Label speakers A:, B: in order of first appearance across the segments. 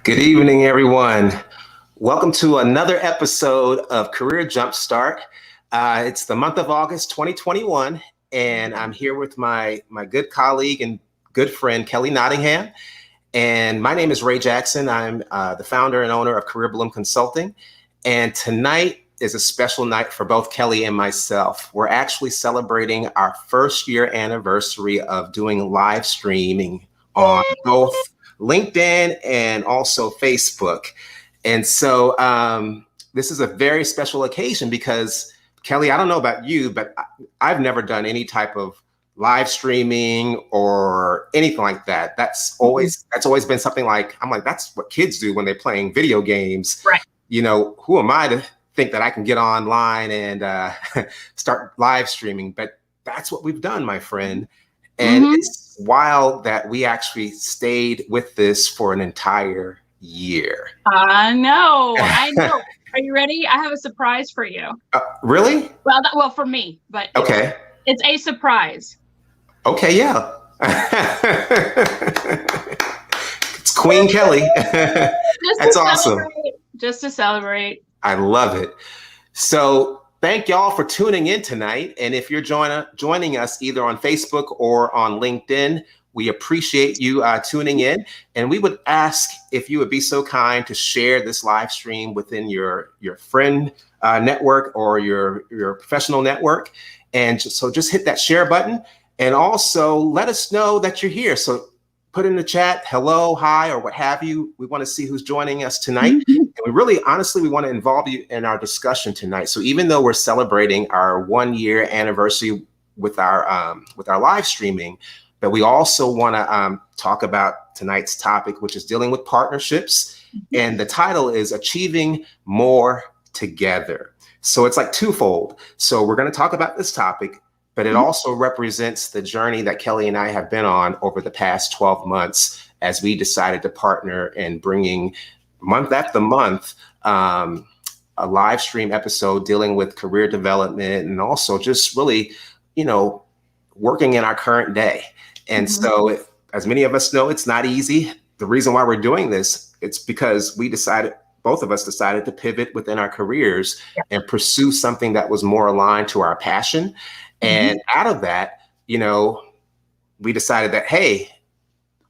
A: Good evening, everyone. Welcome to another episode of Career Jumpstart. It's the month of August 2021, and I'm here with my good colleague and good friend, Kelli Nottingham. And my name is Ray Jackson. I'm the founder and owner of 𝗓𝗏𝗵𝗶𝗲𝗃 Consulting. And tonight is a special night for both Kelli and myself. We're actually celebrating our first year anniversary of doing live streaming on both LinkedIn and also Facebook. And so this is a very special occasion because, Kelli, I don't know about you, but I've never done any type of live streaming or anything like that. That's always been something like, I'm like, that's what kids do when they're playing video games.
B: Right.
A: You know, who am I to think that I can get online and start live streaming? But that's what we've done, my friend. And it's wild that we actually stayed with this for an entire year.
B: I know. Are you ready? I have a surprise for you.
A: Really?
B: Well, for me, but
A: okay.
B: It's a surprise.
A: Okay, yeah. It's Queen Kelli. That's awesome.
B: Just to celebrate.
A: I love it. So thank y'all for tuning in tonight. And if you're joining us either on Facebook or on LinkedIn, we appreciate you tuning in. And we would ask if you would be so kind to share this live stream within your friend network or your professional network. And just hit that share button. And also let us know that you're here. So put in the chat, hello, hi, or what have you. We want to see who's joining us tonight. And we really, honestly, we want to involve you in our discussion tonight. So even though we're celebrating our 1-year anniversary with our live streaming, but we also want to talk about tonight's topic, which is dealing with partnerships. And the title is Achieving More Together. So it's like twofold. So we're going to talk about this topic, but it also represents the journey that Kelli and I have been on over the past 12 months as we decided to partner in bringing month after month a live stream episode dealing with career development and also just really, working in our current day. And so as many of us know, it's not easy. The reason why we're doing this, it's because both of us decided to pivot within our careers and pursue something that was more aligned to our passion. And out of that, we decided that, hey,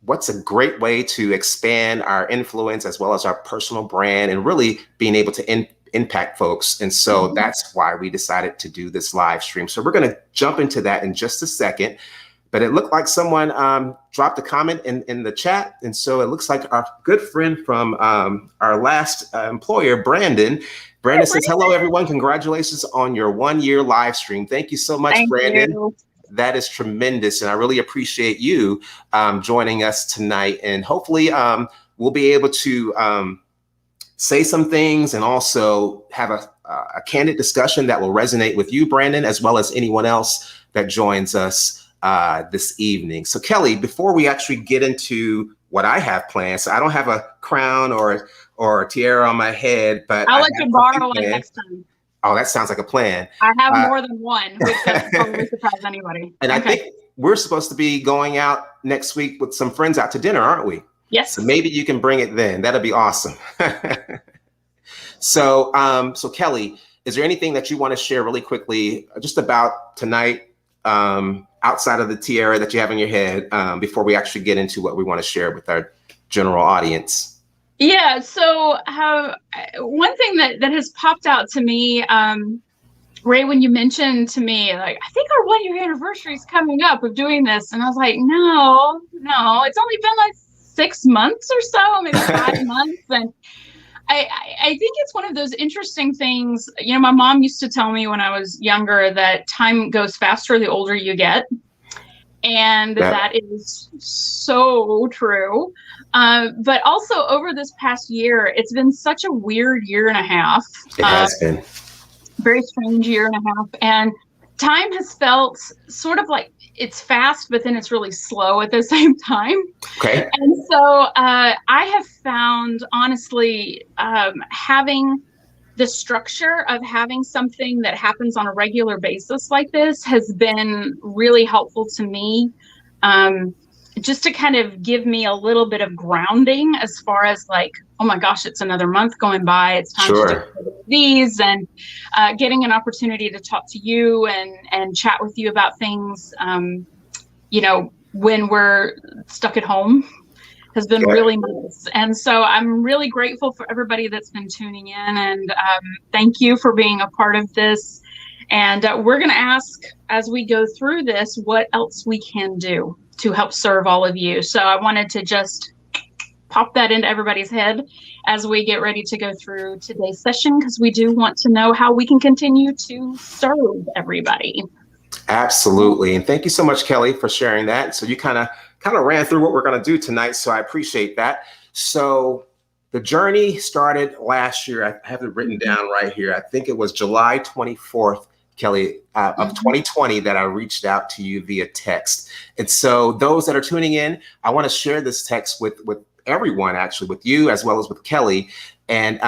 A: what's a great way to expand our influence as well as our personal brand and really being able to impact folks. And so that's why we decided to do this live stream. So we're going to jump into that in just a second. But it looked like someone dropped a comment in the chat. And so it looks like our good friend from our last employer, Brandon says, hello, everyone. Congratulations on your 1-year live stream. Thank you so much, Brandon. You. That is tremendous. And I really appreciate you joining us tonight. And hopefully we'll be able to say some things and also have a candid discussion that will resonate with you, Brandon, as well as anyone else that joins us this evening. So Kelli, before we actually get into what I have planned, so I don't have a crown or a tiara on my head, but
B: I'll let you borrow one next time.
A: Oh, that sounds like a plan.
B: I have more than one, which doesn't probably surprise anybody.
A: And I think we're supposed to be going out next week with some friends out to dinner, aren't we?
B: Yes.
A: So maybe you can bring it then. That'll be awesome. So Kelli, is there anything that you want to share really quickly just about tonight, outside of the tiara that you have in your head, before we actually get into what we want to share with our general audience?
B: Yeah, so one thing that has popped out to me, Ray, when you mentioned to me, like, I think our 1-year anniversary is coming up of doing this. And I was like, no, it's only been like 6 months or so, maybe 5 months. And I think it's one of those interesting things. My mom used to tell me when I was younger that time goes faster the older you get. And that is so true. But also over this past year, it's been such a weird year and a half.
A: It has been.
B: Very strange year and a half. And time has felt sort of like it's fast, but then it's really slow at the same time.
A: Okay.
B: And so I have found, honestly, having the structure of having something that happens on a regular basis like this has been really helpful to me. just to kind of give me a little bit of grounding as far as like, oh my gosh, it's another month going by. It's time to do these, and getting an opportunity to talk to you and chat with you about things, you know, when we're stuck at home has been really nice. And so I'm really grateful for everybody that's been tuning in, and thank you for being a part of this. And we're going to ask, as we go through this, what else we can do to help serve all of you. So I wanted to just pop that into everybody's head as we get ready to go through today's session, because we do want to know how we can continue to serve everybody.
A: Absolutely. And thank you so much, Kelly, for sharing that. So you kind of ran through what we're going to do tonight. So I appreciate that. So the journey started last year. I have it written down right here. I think it was July 24th, Kelly, of 2020 that I reached out to you via text. And so those that are tuning in, I want to share this text with everyone, actually, with you as well as with Kelly. And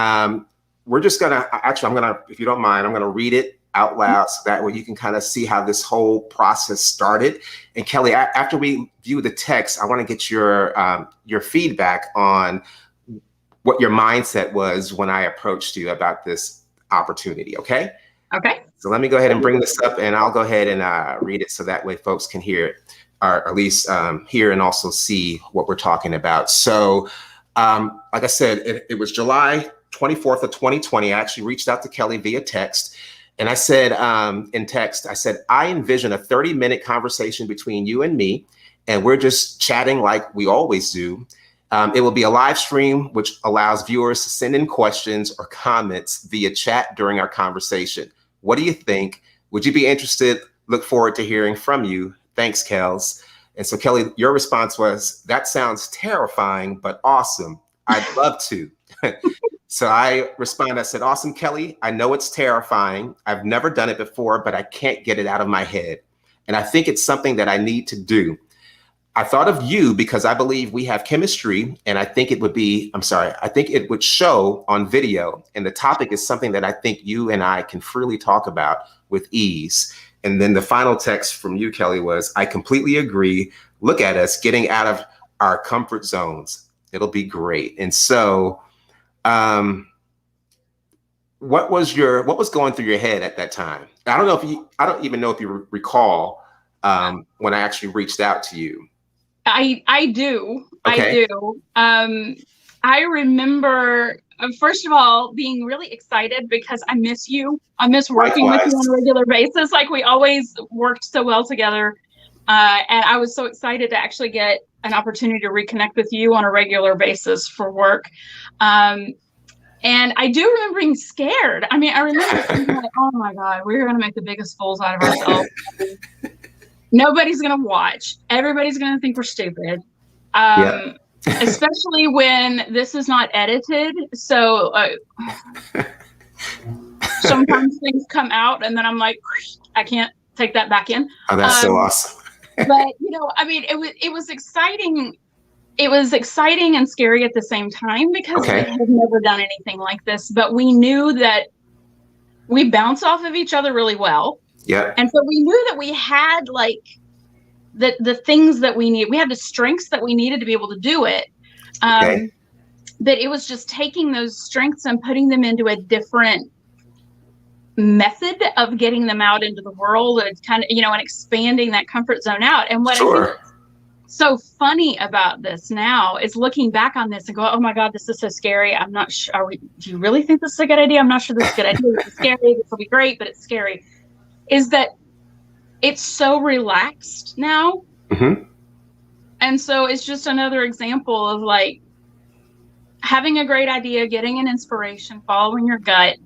A: we're just going to, actually, I'm going to, if you don't mind, I'm going to read it out loud so that way you can kind of see how this whole process started. And Kelly, after we view the text, I want to get your feedback on what your mindset was when I approached you about this opportunity. Okay.
B: Okay.
A: So let me go ahead and bring this up, and I'll go ahead and read it so that way folks can hear it, or at least hear and also see what we're talking about. So like I said, it was July 24th of 2020. I actually reached out to Kelly via text. And I said in text, I said, I envision a 30-minute conversation between you and me, and we're just chatting like we always do. It will be a live stream, which allows viewers to send in questions or comments via chat during our conversation. What do you think? Would you be interested? Look forward to hearing from you. Thanks, Kels. And so, Kelly, your response was, that sounds terrifying, but awesome. I'd love to. So I responded, I said, awesome, Kelly. I know it's terrifying. I've never done it before, but I can't get it out of my head. And I think it's something that I need to do. I thought of you because I believe we have chemistry, and I think it would be, I think it would show on video. And the topic is something that I think you and I can freely talk about with ease. And then the final text from you, Kelly, was, I completely agree. Look at us getting out of our comfort zones. It'll be great. And so, what was going through your head at that time? I don't even know if you recall when I actually reached out to you.
B: I do.
A: Okay.
B: I do. I remember, first of all, being really excited because I miss you. I miss working with you on a regular basis. Like, we always worked so well together. And I was so excited to actually get an opportunity to reconnect with you on a regular basis for work. And I do remember being scared. I mean, I remember thinking like, oh my God, we're going to make the biggest fools out of ourselves. Nobody's going to watch. Everybody's going to think we're stupid. Especially when this is not edited. So sometimes things come out and then I'm like, I can't take that back in.
A: Oh, that's so awesome.
B: But, you know, I mean, it was exciting. It was exciting and scary at the same time because we had never done anything like this, but we knew that we bounce off of each other really well.
A: Yeah.
B: And so we knew that we had like the things that we need. We had the strengths that we needed to be able to do it. That it was just taking those strengths and putting them into a different method of getting them out into the world, and kind of, you know, and expanding that comfort zone out. And what I think so funny about this now is looking back on this and go, oh my God, this is so scary. I'm not sure. Do you really think this is a good idea? I'm not sure this is a good idea. This is scary. This will be great, but it's scary. Is that it's so relaxed now. And so it's just another example of like having a great idea, getting an inspiration, following your gut,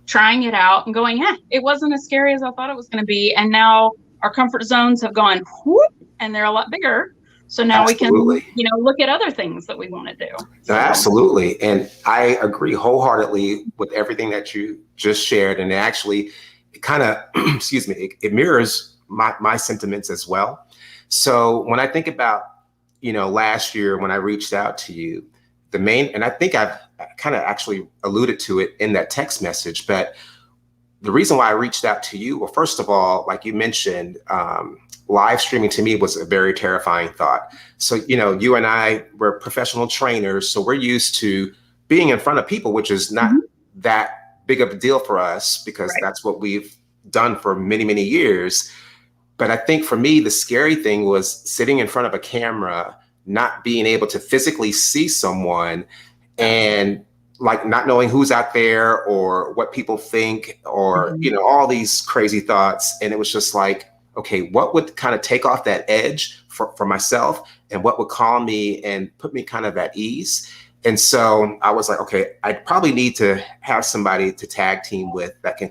B: trying it out and going, yeah, it wasn't as scary as I thought it was going to be. And now our comfort zones have gone whoop, and they're a lot bigger. So now we can, you know, look at other things that we want to do. So.
A: Absolutely. And I agree wholeheartedly with everything that you just shared. And actually, it kind of, excuse me, it mirrors my sentiments as well. So when I think about, you know, last year when I reached out to you, and I think I've kind of actually alluded to it in that text message, but the reason why I reached out to you, well, first of all, like you mentioned, live streaming to me was a very terrifying thought. So, you and I were professional trainers, so we're used to being in front of people, which is not that big of a deal for us because that's what we've done for many, many years. But I think for me, the scary thing was sitting in front of a camera, not being able to physically see someone and like not knowing who's out there or what people think or, all these crazy thoughts. And it was just like, okay, what would kind of take off that edge for myself and what would calm me and put me kind of at ease? And so I was like, okay, I probably need to have somebody to tag team with that can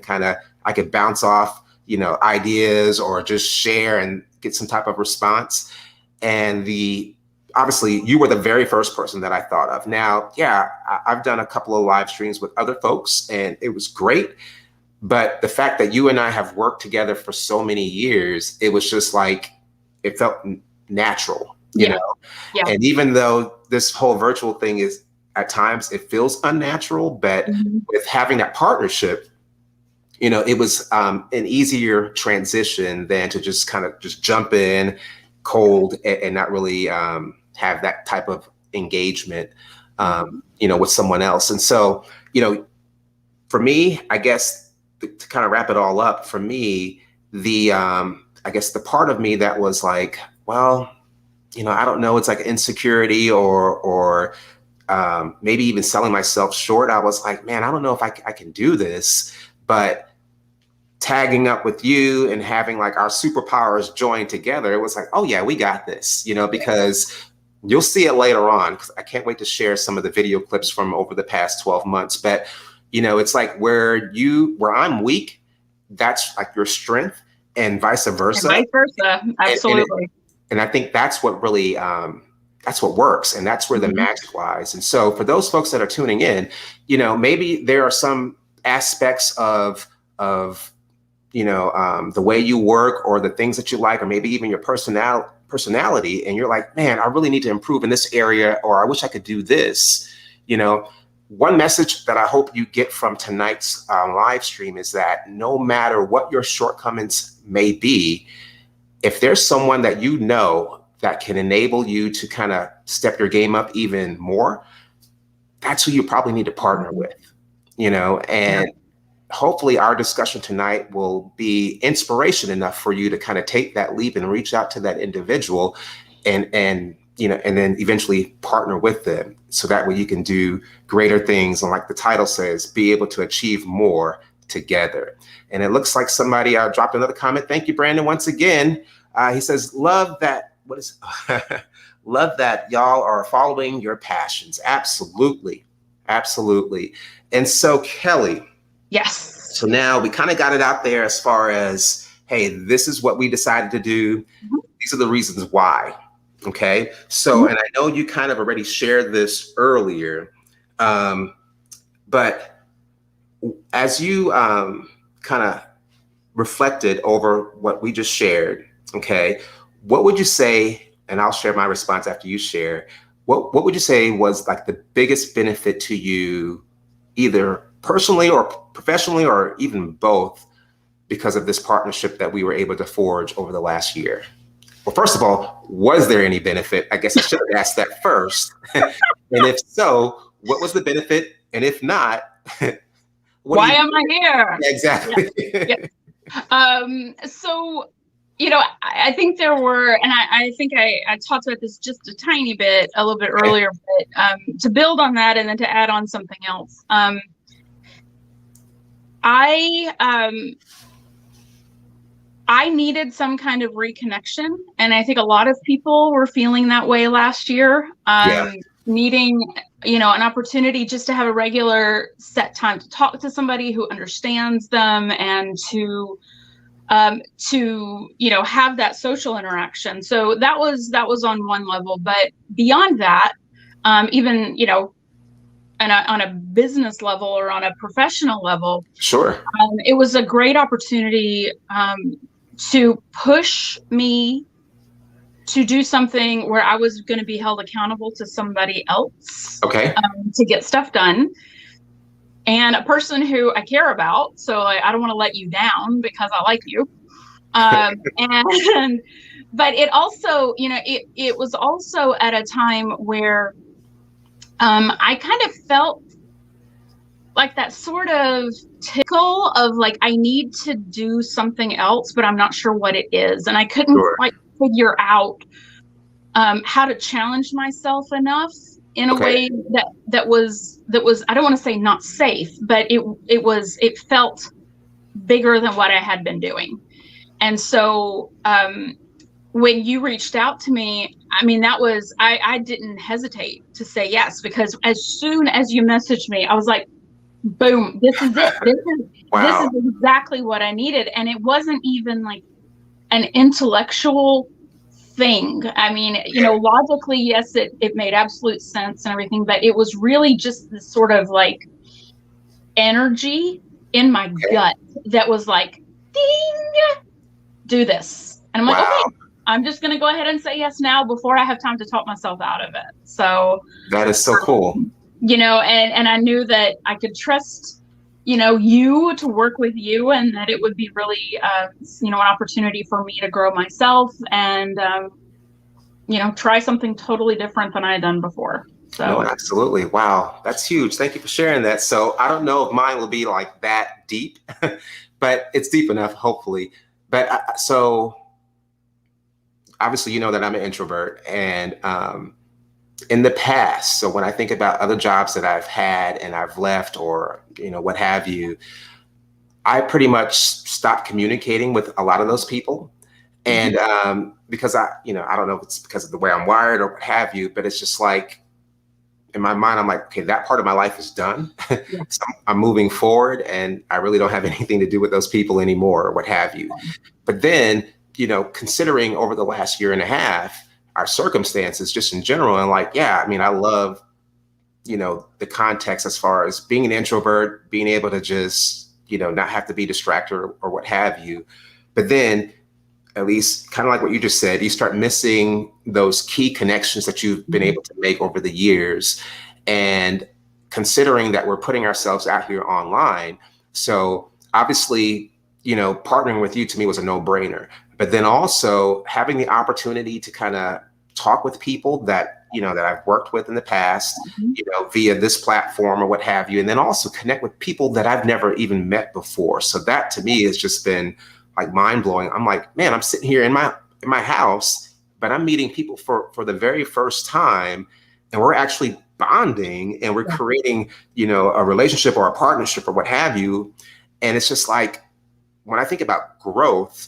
A: I could bounce off, ideas or just share and get some type of response. And obviously you were the very first person that I thought of. Now, I've done a couple of live streams with other folks and it was great. But the fact that you and I have worked together for so many years, it was just like, it felt natural, you know? Yeah. And even though this whole virtual thing is at times, it feels unnatural, but with having that partnership, it was an easier transition than to just kind of just jump in cold and not really have that type of engagement, with someone else. And so, for me, I guess to kind of wrap it all up, for me, I guess the part of me that was like, well, I don't know, it's like insecurity or maybe even selling myself short. I was like, man, I don't know if I can do this, but tagging up with you and having like our superpowers join together, it was like, oh yeah, we got this, because you'll see it later on. 'Cause I can't wait to share some of the video clips from over the past 12 months. But, it's like where I'm weak, that's like your strength and vice versa.
B: And vice versa, absolutely.
A: And I think that's what really, that's what works. And that's where the magic lies. And so for those folks that are tuning in, maybe there are some aspects of the way you work or the things that you like, or maybe even your personality. And you're like, man, I really need to improve in this area, or I wish I could do this. One message that I hope you get from tonight's live stream is that no matter what your shortcomings may be, if there's someone that that can enable you to kind of step your game up even more, that's who you probably need to partner with, and hopefully our discussion tonight will be inspiration enough for you to kind of take that leap and reach out to that individual and then eventually partner with them. So that way you can do greater things. And like the title says, be able to achieve more together. And it looks like somebody dropped another comment. Thank you, Brandon, once again. He says, love that. Love that y'all are following your passions. Absolutely. Absolutely. And so Kelli.
B: Yes.
A: So now we kind of got it out there as far as, hey, this is what we decided to do. These are the reasons why. Okay. So, and I know you kind of already shared this earlier, but as you kind of reflected over what we just shared, okay, what would you say, and I'll share my response after you share, what would you say was like the biggest benefit to you, either personally or professionally or even both, because of this partnership that we were able to forge over the last year? Well, first of all, was there any benefit? I guess I should have asked that first. And if so, what was the benefit? And if not,
B: why am I here?
A: Yeah, exactly.
B: So, I think there were, and I think I talked about this just a little bit earlier, but to build on that and then to add on something else. I needed some kind of reconnection, and I think a lot of people were feeling that way last year, needing, an opportunity just to have a regular set time to talk to somebody who understands them and to have that social interaction. So that was on one level, but beyond that, even, on a business level or on a professional level,
A: sure,
B: it was a great opportunity to push me to do something where I was going to be held accountable to somebody else,
A: okay,
B: to get stuff done. and a person who I care about. So like, I don't want to let you down because I like you. And but it also, you know, it was also at a time where I kind of felt like that sort of tickle of like, I need to do something else, but I'm not sure what it is. And I couldn't quite figure out how to challenge myself enough in a way that was, I don't want to say not safe, but it felt bigger than what I had been doing. And so when you reached out to me, I mean, that was, I didn't hesitate to say yes, because as soon as you messaged me, I was like, boom, this is it. This is exactly what I needed. And it wasn't even like an intellectual thing. I mean, you know, logically, yes, it made absolute sense and everything, but it was really just this sort of like energy in my gut that was like, ding, do this. And I'm like, okay, I'm just going to go ahead and say yes now before I have time to talk myself out of it. So
A: that is so cool.
B: You know, and I knew that I could trust, you know, you to work with you, and that it would be really, you know, an opportunity for me to grow myself and, you know, try something totally different than I had done before. So
A: no, absolutely. Wow. That's huge. Thank you for sharing that. So I don't know if mine will be like that deep, but it's deep enough, hopefully. But so obviously, you know that I'm an introvert, and in the past, so when I think about other jobs that I've had and I've left, or, you know, what have you, I pretty much stopped communicating with a lot of those people. And because you know, I don't know if it's because of the way I'm wired or what have you, but it's just like, in my mind, I'm like, okay, that part of my life is done. So I'm moving forward, and I really don't have anything to do with those people anymore, or what have you. But then, you know, considering over the last year and a half, our circumstances just in general, and like, yeah, I mean, I love, you know, the context as far as being an introvert, being able to just, you know, not have to be distracted or what have you. But then, at least kind of like what you just said, you start missing those key connections that you've been able to make over the years. And considering that we're putting ourselves out here online, so obviously, you know, partnering with you to me was a no-brainer. But then also having the opportunity to kind of talk with people that, you know, that I've worked with in the past, you know, via this platform or what have you, and then also connect with people that I've never even met before. So that to me has just been like mind blowing. I'm like, man, I'm sitting here in my house, but I'm meeting people for the very first time, and we're actually bonding, and we're creating, you know, a relationship or a partnership or what have you. And it's just like, when I think about growth,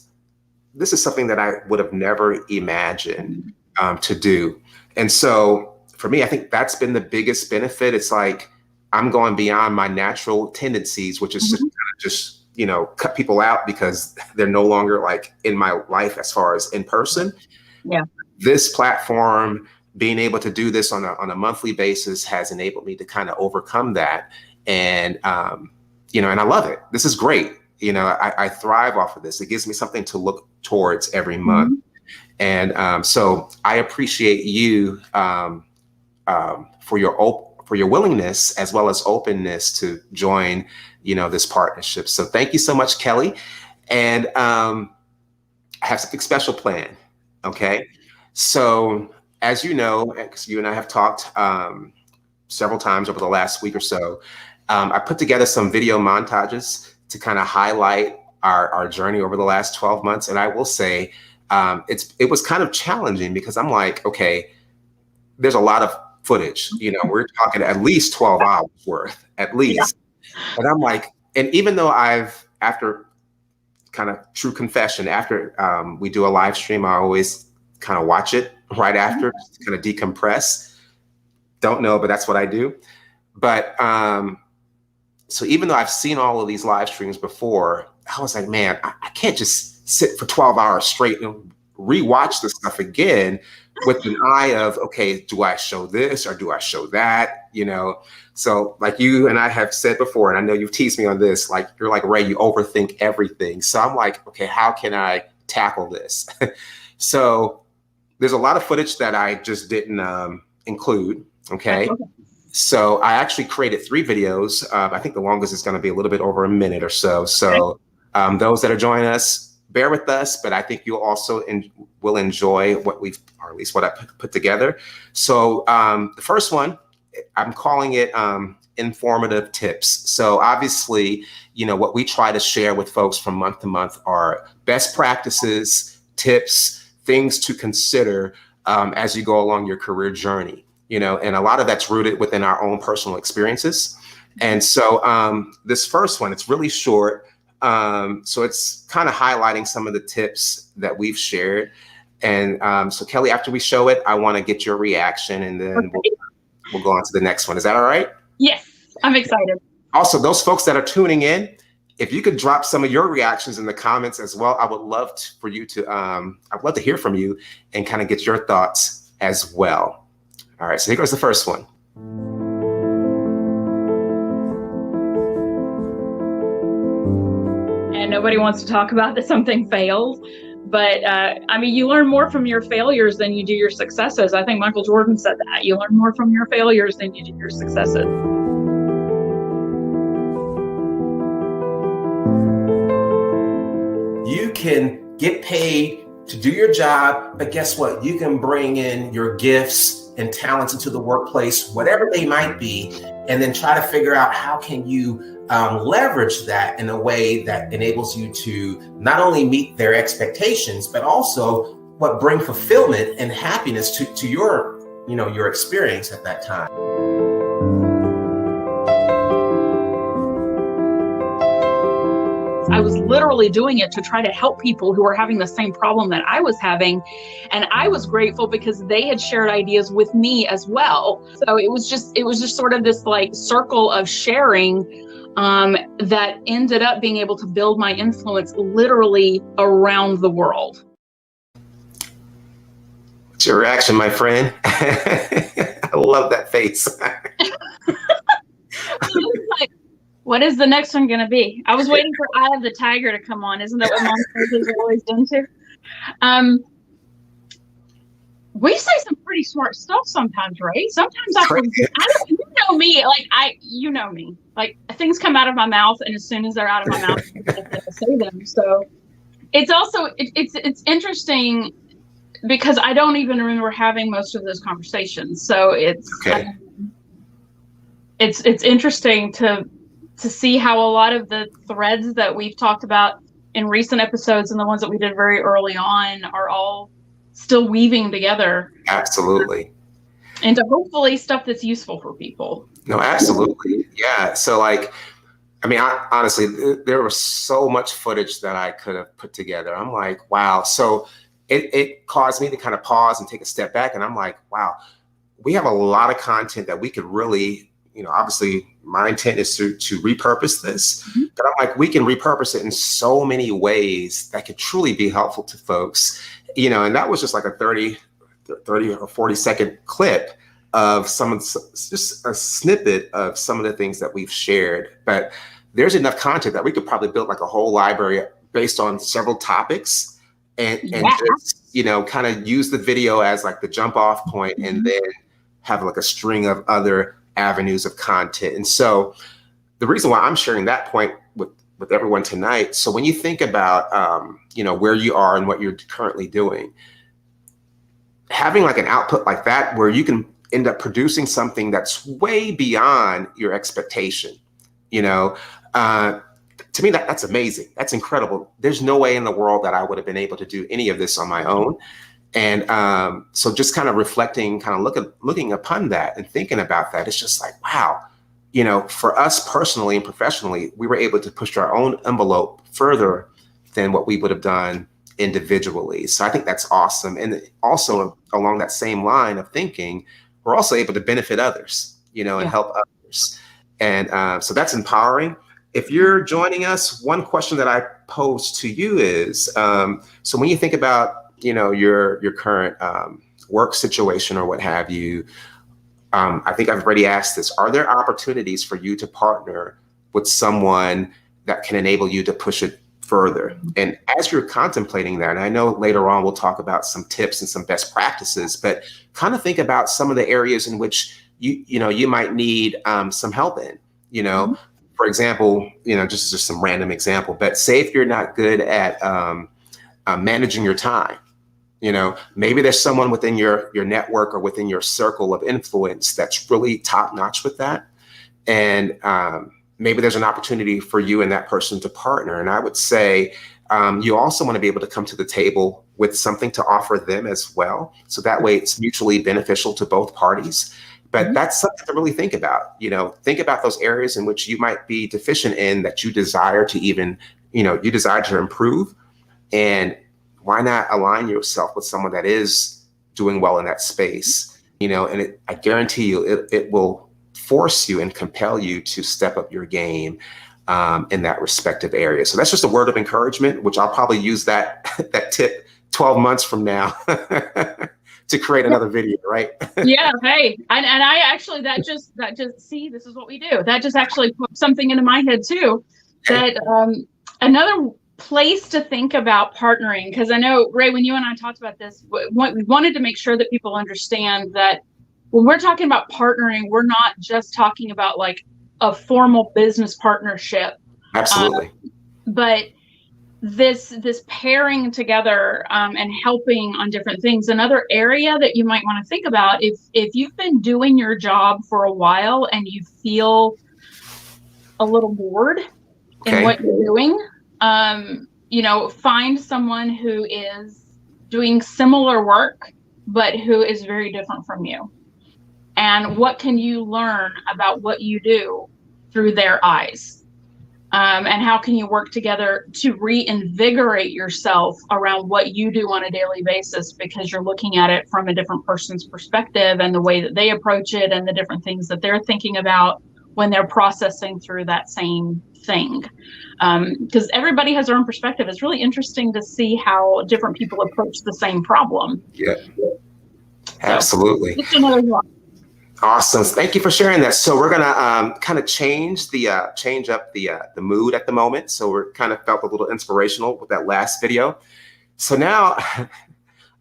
A: this is something that I would have never imagined to do. And so for me, I think that's been the biggest benefit. It's like, I'm going beyond my natural tendencies, which is just you know, cut people out because they're no longer like in my life as far as in person.
B: Yeah.
A: This platform, being able to do this on a monthly basis, has enabled me to kind of overcome that. And, you know, and I love it. This is great. You know, I thrive off of this. It gives me something to look towards every month. And so I appreciate you for your willingness as well as openness to join, you know, this partnership. So thank you so much, Kelli. And I have something special planned. Okay. So as you know, because you and I have talked several times over the last week or so, I put together some video montages to kind of highlight our journey over the last 12 months. And I will say it was kind of challenging because I'm like, okay, there's a lot of footage, you know, we're talking at least 12 hours worth, at least. And I'm like, and even though after kind of true confession, after we do a live stream, I always kind of watch it right after, just kind of decompress. Don't know, but that's what I do. But so even though I've seen all of these live streams before, I was like, man, I can't just sit for 12 hours straight and rewatch this stuff again with an eye of, okay, do I show this or do I show that? You know, so like you and I have said before, and I know you've teased me on this, like, you're like, Ray, you overthink everything. So I'm like, okay, how can I tackle this? So there's a lot of footage that I just didn't include. Okay. So I actually created 3 videos. I think the longest is going to be a little bit over a minute or so. So those that are joining us, bear with us, but I think you'll also will enjoy what we've, or at least what I put together. So the first one, I'm calling it informative tips. So obviously, you know, what we try to share with folks from month to month are best practices, tips, things to consider as you go along your career journey, you know, and a lot of that's rooted within our own personal experiences. And so this first one, it's really short. So it's kind of highlighting some of the tips that we've shared. And so Kelly, after we show it, I want to get your reaction, and then we'll go on to the next one. Is that all right?
B: Yes, I'm excited.
A: Also, those folks that are tuning in, if you could drop some of your reactions in the comments as well, I would love for you to, I'd love to hear from you and kind of get your thoughts as well. All right, so here goes the first one.
B: And nobody wants to talk about that something failed. But I mean, you learn more from your failures than you do your successes. I think Michael Jordan said that. You learn more from your failures than you do your successes.
A: You can get paid to do your job, but guess what? You can bring in your gifts and talents into the workplace, whatever they might be, and then try to figure out how can you leverage that in a way that enables you to not only meet their expectations, but also what bring fulfillment and happiness to your, you know, your experience at that time.
B: I was literally doing it to try to help people who were having the same problem that I was having. And I was grateful because they had shared ideas with me as well. So it was just sort of this like circle of sharing that ended up being able to build my influence literally around the world.
A: What's your reaction, my friend? I love that face.
B: What is the next one going to be? I was waiting for Eye of the Tiger to come on. Isn't that what Mom has always done too? We say some pretty smart stuff sometimes, right? Sometimes you know me, you know me. Like things come out of my mouth, and as soon as they're out of my mouth, I say them. So it's also it's interesting because I don't even remember having most of those conversations. So it's interesting to see how a lot of the threads that we've talked about in recent episodes and the ones that we did very early on are all still weaving together.
A: Absolutely.
B: Into hopefully stuff that's useful for people.
A: No, absolutely. Yeah. So like, I mean, honestly, there was so much footage that I could have put together. I'm like, wow. So it caused me to kind of pause and take a step back. And I'm like, wow, we have a lot of content that we could really, you know, obviously my intent is to repurpose this, but I'm like, we can repurpose it in so many ways that could truly be helpful to folks, you know, and that was just like a 30 or 40 second clip of just a snippet of some of the things that we've shared. But there's enough content that we could probably build like a whole library based on several topics and just, you know, kind of use the video as like the jump off point and then have like a string of other avenues of content. And so the reason why I'm sharing that point with everyone tonight, so when you think about, you know, where you are and what you're currently doing, having like an output like that, where you can end up producing something that's way beyond your expectation, you know, to me, that's amazing. That's incredible. There's no way in the world that I would have been able to do any of this on my own. And so just kind of reflecting, kind of looking upon that and thinking about that, it's just like, wow, you know, for us personally and professionally, we were able to push our own envelope further than what we would have done individually. So I think that's awesome. And also along that same line of thinking, we're also able to benefit others, you know, and help others. And so that's empowering. If you're joining us, one question that I pose to you is, so when you think about, you know, your current work situation or what have you, I think I've already asked this, are there opportunities for you to partner with someone that can enable you to push it further? And as you're contemplating that, and I know later on we'll talk about some tips and some best practices, but kind of think about some of the areas in which you might need some help in, for example, just some random example, but say if you're not good at managing your time, maybe there's someone within your network or within your circle of influence that's really top notch with that. And maybe there's an opportunity for you and that person to partner. And I would say you also want to be able to come to the table with something to offer them as well. So that way it's mutually beneficial to both parties. But that's something to really think about. Think about those areas in which you might be deficient in that you desire to even, you desire to improve. And why not align yourself with someone that is doing well in that space? And I guarantee you, it will force you and compel you to step up your game in that respective area. So that's just a word of encouragement, which I'll probably use that tip 12 months from now to create another video, right?
B: Yeah. Hey, and I actually, that just see, this is what we do. That just actually put something into my head too, that another place to think about partnering, because I know, Ray, when you and I talked about this, we wanted to make sure that people understand that when we're talking about partnering, we're not just talking about like a formal business partnership.
A: Absolutely.
B: But this pairing together and helping on different things. Another area that you might want to think about, if you've been doing your job for a while and you feel a little bored in what you're doing, find someone who is doing similar work, but who is very different from you. And what can you learn about what you do through their eyes? And how can you work together to reinvigorate yourself around what you do on a daily basis, because you're looking at it from a different person's perspective and the way that they approach it and the different things that they're thinking about when they're processing through that same thing. Because everybody has their own perspective. It's really interesting to see how different people approach the same problem.
A: Yeah, absolutely.
B: Just another one.
A: Awesome. Thank you for sharing that. So we're gonna kind of change up the mood at the moment. So we're kind of felt a little inspirational with that last video. So now,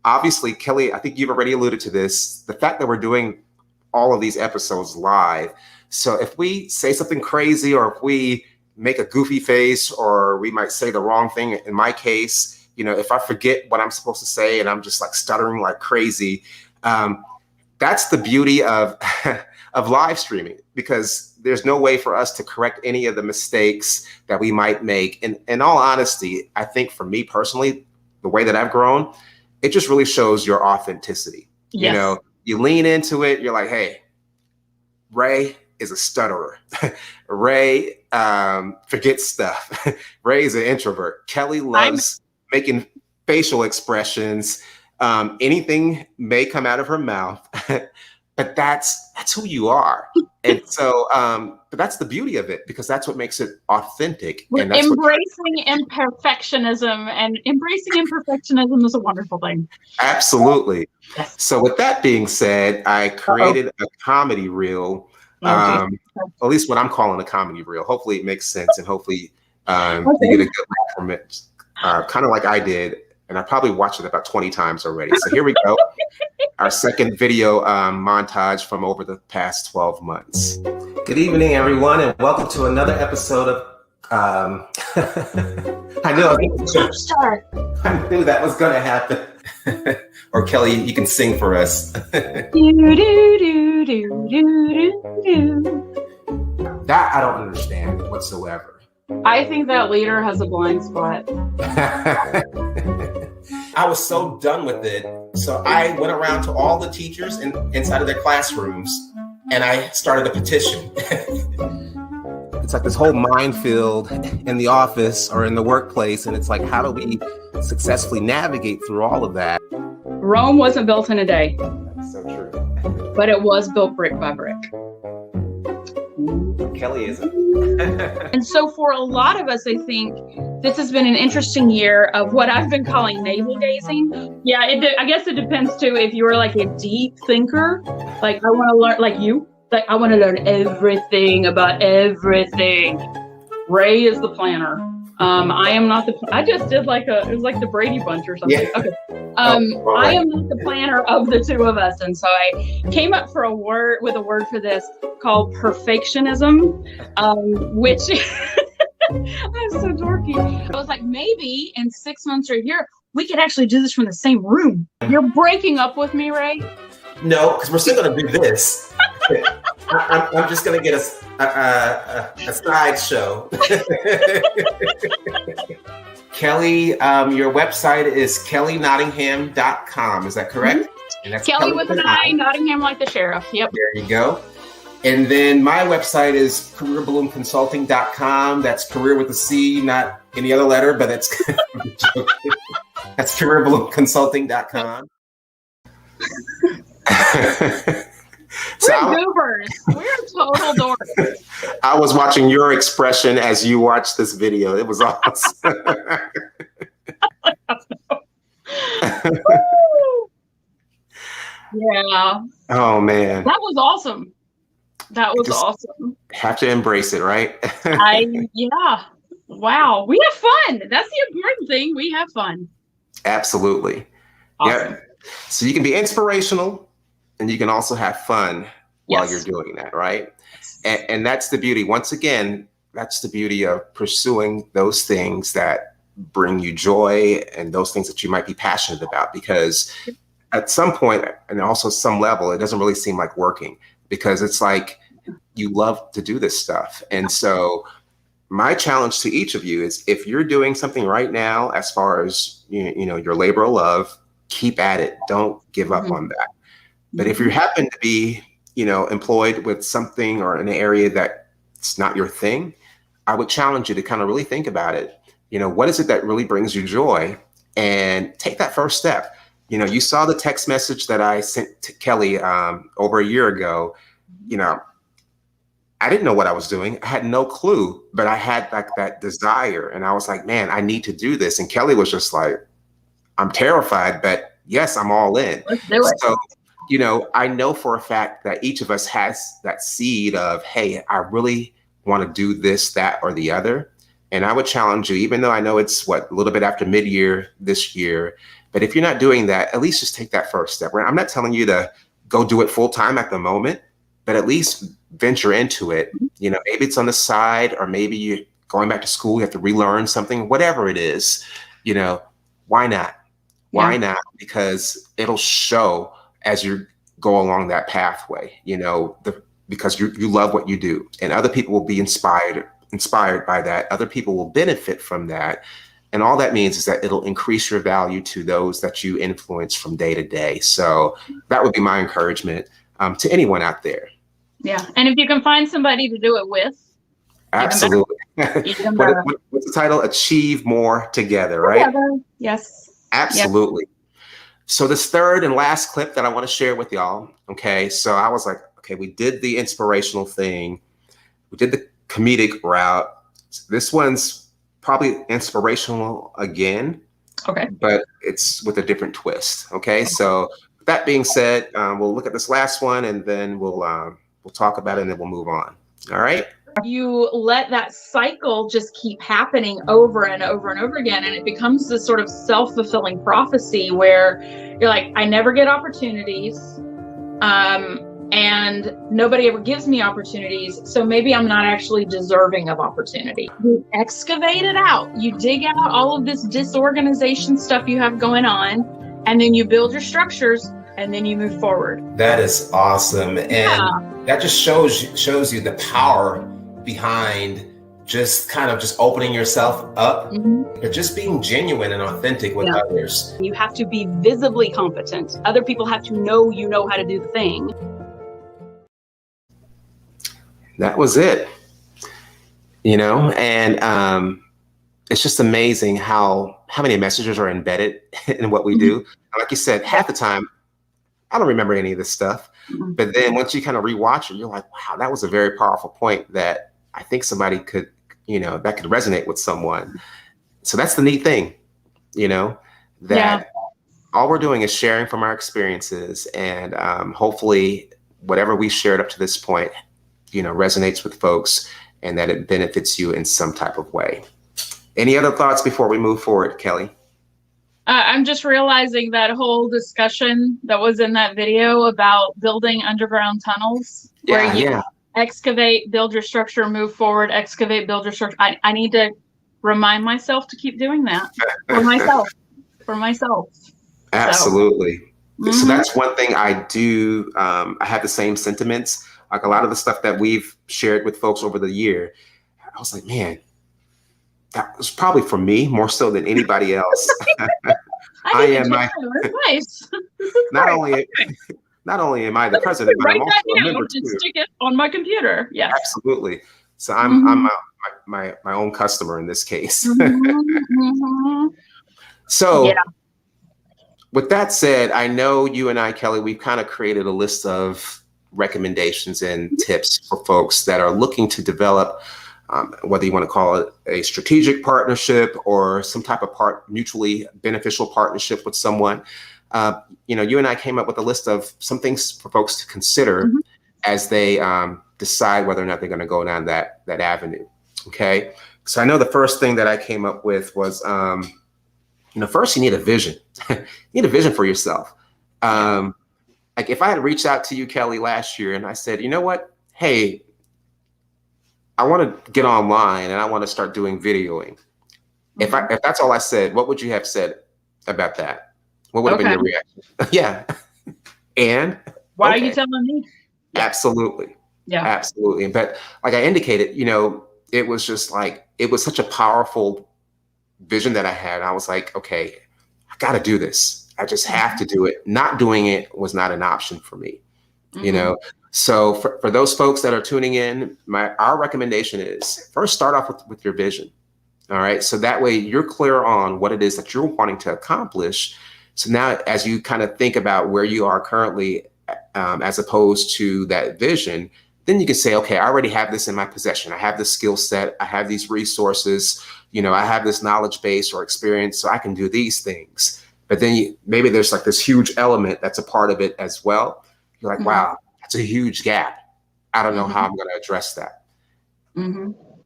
A: obviously, Kelly, I think you've already alluded to this, the fact that we're doing all of these episodes live. So if we say something crazy, or if we make a goofy face, or we might say the wrong thing, in my case, if I forget what I'm supposed to say and I'm just like stuttering like crazy, that's the beauty of live streaming, because there's no way for us to correct any of the mistakes that we might make. And in all honesty, I think for me personally, the way that I've grown, it just really shows your authenticity.
B: Yes.
A: You lean into it. You're like, hey, Ray is a stutterer. Ray forgets stuff. Ray is an introvert. Kelly loves making facial expressions. Anything may come out of her mouth, but that's who you are. And so, but that's the beauty of it, because that's what makes it authentic. And that's
B: embracing imperfectionism, and embracing imperfectionism is a wonderful thing.
A: Absolutely.
B: Yes.
A: So with that being said, I created a comedy reel, at least what I'm calling a comedy reel. Hopefully it makes sense, and hopefully you get a good laugh from it, kind of like I did. And I probably watched it about 20 times already. So here we go. Our second video montage from over the past 12 months. Good evening, everyone, and welcome to another episode of, I knew that was gonna happen. Or Kelly, you can sing for us. That I don't understand whatsoever.
B: I think that leader has a blind spot.
A: I was so done with it. So I went around to all the teachers inside of their classrooms, and I started a petition. It's like this whole minefield in the office or in the workplace. And it's like, how do we successfully navigate through all of that?
B: Rome wasn't built in a day.
A: That's so true.
B: But it was built brick by brick.
A: Kelly isn't.
B: And so for a lot of us, I think this has been an interesting year of what I've been calling navel gazing. Yeah, I guess it depends too if you're like a deep thinker, like I want to learn, like you, like I want to learn everything about everything. Ray is the planner. I am not the, I just did like it was like the Brady Bunch or something.
A: Yeah.
B: Okay.
A: Right.
B: I am not the planner of the two of us. And so I came up for a word for this called perfectionism, which I'm so dorky. I was like, maybe in 6 months or a year, we could actually do this from the same room. You're breaking up with me, Ray?
A: No, because we're still going to do this. I'm just going to get a side show. Kelli, your website is 𝗠𝙤𝙤𝙯.com. Is that correct?
B: Mm-hmm.
A: And that's
B: Kelli with an I, Nottingham like the sheriff. Yep.
A: There you go. And then my website is �careerballoonconsulting.com. That's career with a C, not any other letter, but that's that's �careerballoonconsulting.com.
B: We're goobers. We're total dorks.
A: I was watching your expression as you watched this video. It was awesome.
B: Yeah.
A: Oh man.
B: That was awesome. That was awesome.
A: Have to embrace it, right?
B: Yeah. Wow. We have fun. That's the important thing. We have fun.
A: Absolutely.
B: Awesome.
A: Yeah. So you can be inspirational and you can also have fun while
B: Yes.
A: you're doing that, right? And that's the beauty. Once again, that's the beauty of pursuing those things that bring you joy and those things that you might be passionate about, because at some point and also some level, it doesn't really seem like working, because it's like you love to do this stuff. And so my challenge to each of you is, if you're doing something right now, as far as, you know, your labor of love, keep at it. Don't give up on that. But if you happen to be, you know, employed with something or an area that it's not your thing, I would challenge you to kind of really think about it. You know, what is it that really brings you joy? And take that first step. You know, you saw the text message that I sent to Kelli over a year ago. You know, I didn't know what I was doing. I had no clue, but I had like that desire. And I was like, man, I need to do this. And Kelli was just like, I'm terrified, but yes, I'm all in.
B: Let's do it.
A: So, you know, I know for a fact that each of us has that seed of, hey, I really want to do this, that, or the other. And I would challenge you, even though I know it's a little bit after mid-year this year, but if you're not doing that, at least just take that first step. Right? I'm not telling you to go do it full time at the moment, but at least venture into it. You know, maybe it's on the side, or maybe you're going back to school, you have to relearn something, whatever it is, you know, why not? Why not? Because it'll show as you go along that pathway, you know, because you love what you do, and other people will be inspired by that. Other people will benefit from that. And all that means is that it'll increase your value to those that you influence from day to day. So that would be my encouragement to anyone out there.
B: Yeah. And if you can find somebody to do it with.
A: Absolutely. What's the title? Achieve more together, right?
B: Together. Yes.
A: Absolutely. Yep. So this third and last clip that I want to share with y'all. Okay. So I was like, okay, we did the inspirational thing. We did the comedic route. This one's probably inspirational again. Okay. But it's with a different twist. Okay. So with that being said, we'll look at this last one, and then we'll talk about it, and then we'll move on. All right.
B: You let that cycle just keep happening over and over and over again. And it becomes this sort of self-fulfilling prophecy where you're like, I never get opportunities. And nobody ever gives me opportunities. So maybe I'm not actually deserving of opportunity. You excavate it out. You dig out all of this disorganization stuff you have going on, and then you build your structures, and then you move forward.
A: That is awesome. And that just shows you the power behind just opening yourself up, or just being genuine and authentic with others.
B: You have to be visibly competent. Other people have to know you know how to do the thing.
A: That was it, you know, and it's just amazing how many messages are embedded in what we do. Like you said, half the time, I don't remember any of this stuff. But then once you kind of rewatch it, you're like, wow, that was a very powerful point that I think somebody could, you know, that could resonate with someone. So that's the neat thing, you know, that all we're doing is sharing from our experiences, and hopefully whatever we shared up to this point, you know, resonates with folks, and that it benefits you in some type of way. Any other thoughts before we move forward, Kelli?
B: I'm just realizing that whole discussion that was in that video about building underground tunnels, where you excavate, build your structure, move forward, excavate, build your structure. I need to remind myself to keep doing that for myself. For myself.
A: Absolutely. So that's one thing I do. I have the same sentiments. Like a lot of the stuff that we've shared with folks over the year, I was like, man, that was probably for me more so than anybody else. I am my not only am I the president, but I'm also a member too.
B: Stick it on my computer. Yes,
A: absolutely. So I'm my own customer in this case. So with that said, I know you and I, Kelli, we've kind of created a list of recommendations and tips for folks that are looking to develop, whether you want to call it a strategic partnership or some type of mutually beneficial partnership with someone. You know, you and I came up with a list of some things for folks to consider as they decide whether or not they're going to go down that avenue. Okay. So I know the first thing that I came up with was, you know, first you need a vision. You need a vision for yourself. Like if I had reached out to you, Kelli, last year and I said, you know what, hey, I want to get online and I want to start doing videoing. If that's all I said, what would you have said about that? What would have been your reaction? Yeah. And
B: why are you telling me?
A: Absolutely.
B: Yeah.
A: Absolutely. But like I indicated, you know, it was just like, it was such a powerful vision that I had. I was like, okay, I got to do this. I just have to do it. Not doing it was not an option for me, you know? So for those folks that are tuning in, our recommendation is first start off with your vision. All right. So that way you're clear on what it is that you're wanting to accomplish. So now as you kind of think about where you are currently, as opposed to that vision, then you can say, okay, I already have this in my possession. I have this skill set. I have these resources. You know, I have this knowledge base or experience, so I can do these things. But then maybe there's like this huge element that's a part of it as well. You're like, wow, that's a huge gap. I don't know how I'm going to address that.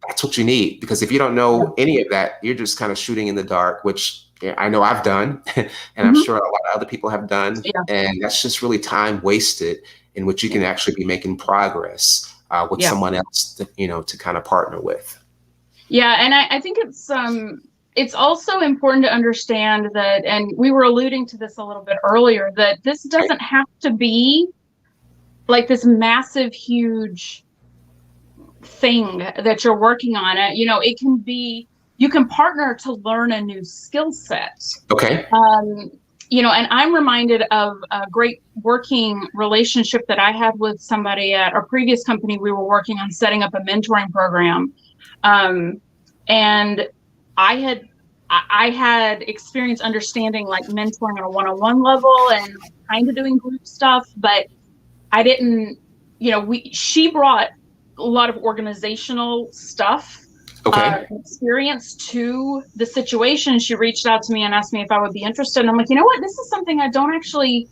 A: That's what you need, because if you don't know any of that, you're just kind of shooting in the dark, which I know I've done, and I'm sure a lot of other people have done. And that's just really time wasted in which you can actually be making progress with someone else, you know, to kind of partner with.
B: Yeah, and I think it's also important to understand that, and we were alluding to this a little bit earlier, that this doesn't have to be like this massive, huge thing that you're working on. You know, it can be, you can partner to learn a new skill set.
A: Okay.
B: You know, and I'm reminded of a great working relationship that I had with somebody at our previous company. We were working on setting up a mentoring program. And I had experience understanding like mentoring on a one-on-one level and kind of doing group stuff, but I didn't, you know, she brought a lot of organizational stuff, experience to the situation. She reached out to me and asked me if I would be interested. And I'm like, you know what, this is something I don't actually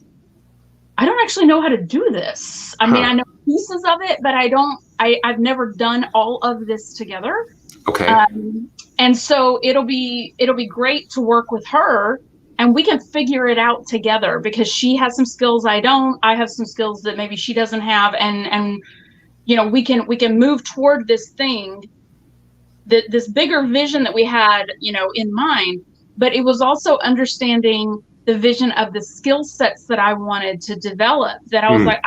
B: know how to do this. I mean, I know pieces of it, but I've never done all of this together.
A: Okay.
B: And so it'll be great to work with her and we can figure it out together, because she has some skills I don't, I have some skills that maybe she doesn't have. And, you know, we can move toward this thing, this bigger vision that we had, you know, in mind, but it was also understanding the vision of the skill sets that I wanted to develop, that I was like,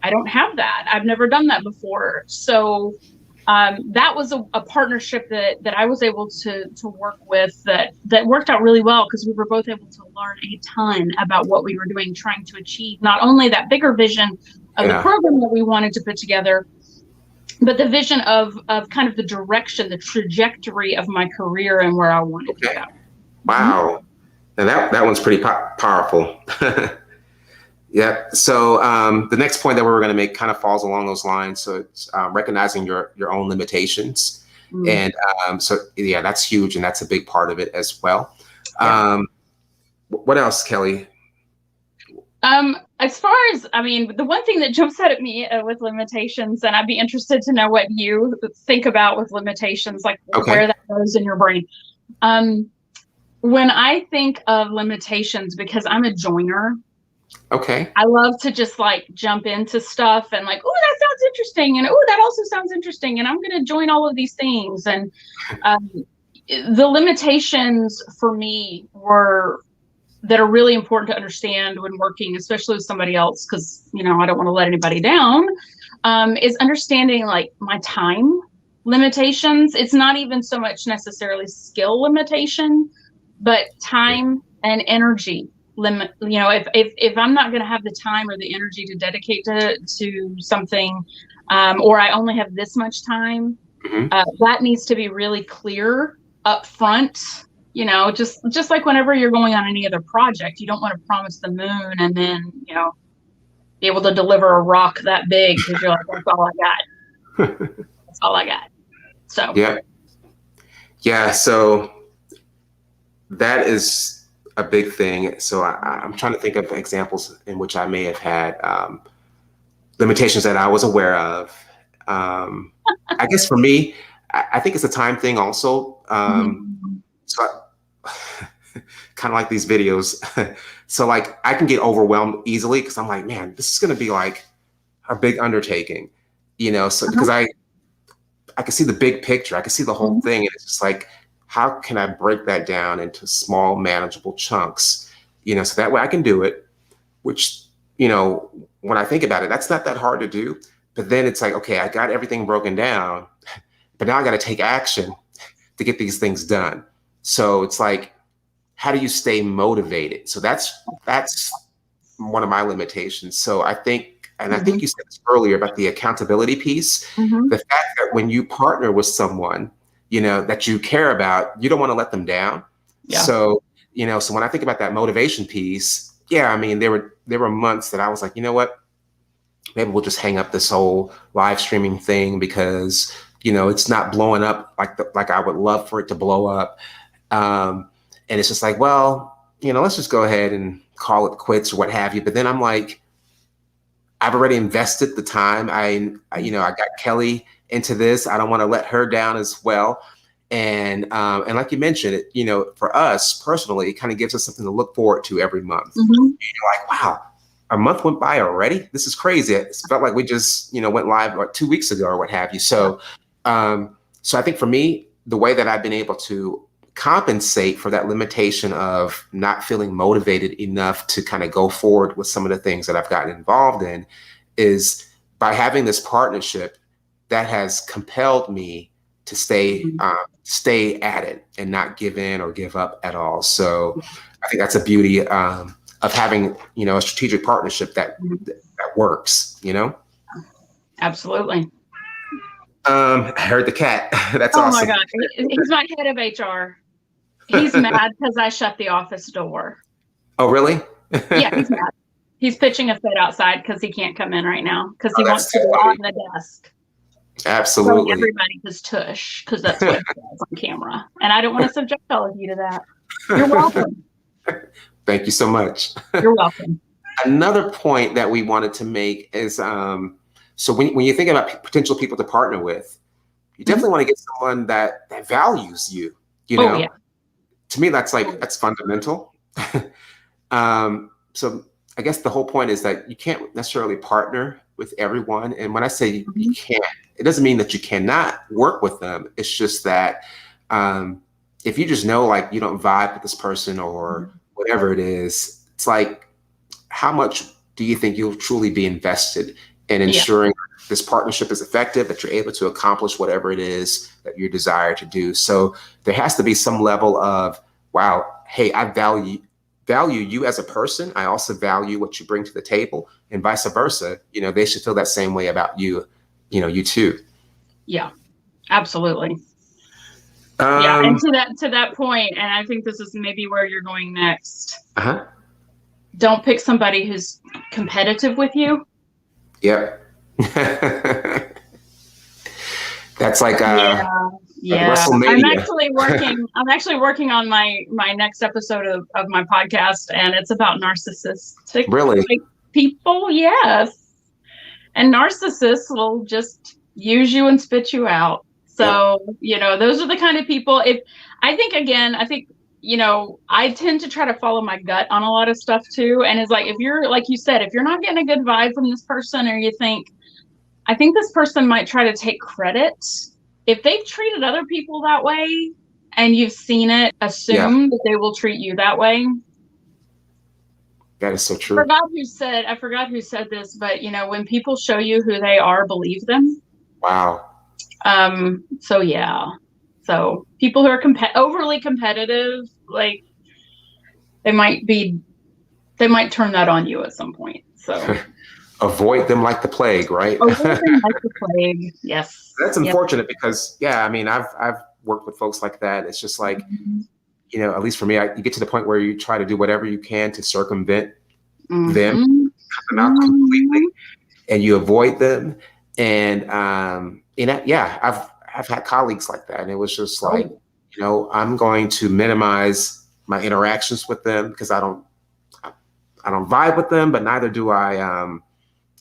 B: I don't have that. I've never done that before. So that was a partnership that I was able to work with that worked out really well, because we were both able to learn a ton about what we were doing, trying to achieve not only that bigger vision of the program that we wanted to put together, but the vision of kind of the direction, the trajectory of my career and where I wanted to go.
A: Wow. Now that one's pretty powerful. Yeah. So the next point that we're going to make kind of falls along those lines. So it's recognizing your own limitations. And so, yeah, that's huge. And that's a big part of it as well. What else, Kelli?
B: as far as, I mean, the one thing that jumps out at me with limitations, and I'd be interested to know what you think about with limitations, like where that goes in your brain. When I think of limitations, because I'm a joiner, I love to just like jump into stuff and like, oh, that sounds interesting, and oh, that also sounds interesting, and I'm going to join all of these things. And the limitations for me that are really important to understand when working, especially with somebody else, because, you know, I don't want to let anybody down, is understanding like my time limitations. It's not even so much necessarily skill limitation, but time and energy limit. You know, if I'm not going to have the time or the energy to dedicate to something, or I only have this much time, that needs to be really clear up front. You know, just like whenever you're going on any other project, you don't want to promise the moon and then, you know, be able to deliver a rock that big, because you're like, that's all I got. That's all I got. So yeah. So that is a big thing. So I'm trying to think of examples in which I may have had limitations that I was aware of. I guess for me, I think it's a time thing also. So kind of like these videos. So like I can get overwhelmed easily because I'm like, man, this is going to be like a big undertaking, you know? So because I can see the big picture, I can see the whole thing. And it's just like, how can I break that down into small, manageable chunks, you know, so that way I can do it, which, you know, when I think about it, that's not that hard to do. But then it's like, okay, I got everything broken down, but now I got to take action to get these things done. So it's like, how do you stay motivated? So that's one of my limitations. So I think, and I think you said this earlier about the accountability piece, the fact that when you partner with someone, you know, that you care about, you don't want to let them down. So, you know, so when I think about that motivation piece, yeah, I mean, there were months that I was like, you know what, maybe we'll just hang up this whole live streaming thing because, you know, it's not blowing up like I would love for it to blow up. And it's just like, well, you know, let's just go ahead and call it quits or what have you. But then I'm like, I've already invested the time. I got Kelly into this. I don't want to let her down as well. And like you mentioned, it, you know, for us personally, it kind of gives us something to look forward to every month. And you're like, wow, a month went by already. This is crazy. It felt like we just, you know, went live like 2 weeks ago or what have you. So, so I think for me, the way that I've been able to compensate for that limitation of not feeling motivated enough to kind of go forward with some of the things that I've gotten involved in is by having this partnership that has compelled me to stay at it and not give in or give up at all. So I think that's a beauty of having, you know, a strategic partnership that works, you know? Absolutely.
A: I heard the cat. That's awesome.
B: Oh my God. He's my head of HR. He's mad because I shut the office door.
A: Oh, really?
B: Yeah, he's mad. He's pitching a fit outside because he can't come in right now because he wants to be on the desk.
A: Absolutely.
B: Everybody is tush because that's what he does on camera. And I don't want to subject all of you to that. You're welcome.
A: Thank you so much.
B: You're welcome.
A: Another point that we wanted to make is, so when you think about potential people to partner with, you definitely want to get someone that values you, you know?
B: Yeah.
A: To me, that's fundamental. So I guess the whole point is that you can't necessarily partner with everyone. And when I say you can't, it doesn't mean that you cannot work with them. It's just that if you just know, like, you don't vibe with this person or whatever it is, it's like, how much do you think you'll truly be invested in ensuring this partnership is effective, that you're able to accomplish whatever it is that you desire to do? So there has to be some level of, wow, hey, I value you as a person. I also value what you bring to the table, and vice versa. You know, they should feel that same way about you, you know, you too. Yeah,
B: absolutely. Yeah, and to that point, and I think this is maybe where you're going next. Don't pick somebody who's competitive with you.
A: Yep. That's like WrestleMania. I'm actually working on my next episode of my podcast, and it's about narcissistic
B: people, yes. And narcissists will just use you and spit you out. So, you know, those are the kind of people. I think, you know, I tend to try to follow my gut on a lot of stuff too. And it's like, if you're, like you said, if you're not getting a good vibe from this person, or you think, I think this person might try to take credit, if they've treated other people that way and you've seen it, assume that they will treat you that way.
A: That is so true.
B: I forgot who said this, but you know, when people show you who they are, believe them. Wow. So yeah. So people who are overly competitive, like they might turn that on you at some point. So
A: avoid them like the plague, right?
B: Avoid them like the plague. Yes.
A: That's unfortunate because, I mean, I've worked with folks like that. It's just like, you know, at least for me, you get to the point where you try to do whatever you can to circumvent them, cut them out completely, and you avoid them. And, you know, I've had colleagues like that. And it was just like, you know, I'm going to minimize my interactions with them because I don't vibe with them, but neither do I,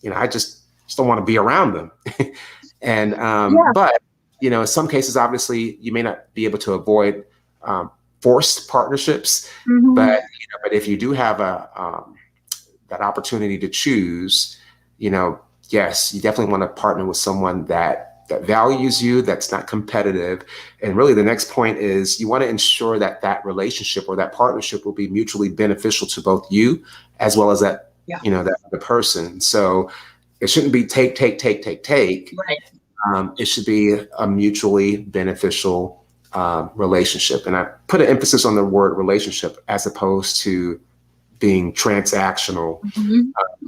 A: you know, I just don't want to be around them. And, but, you know, in some cases, obviously you may not be able to avoid, forced partnerships, but, you know, but if you do have that opportunity to choose, you know, yes, you definitely want to partner with someone that values you, that's not competitive. And really the next point is you want to ensure that that relationship or that partnership will be mutually beneficial to both you as well as that, you know, that the person. So it shouldn't be take. Right. It should be a mutually beneficial relationship. And I put an emphasis on the word relationship as opposed to being transactional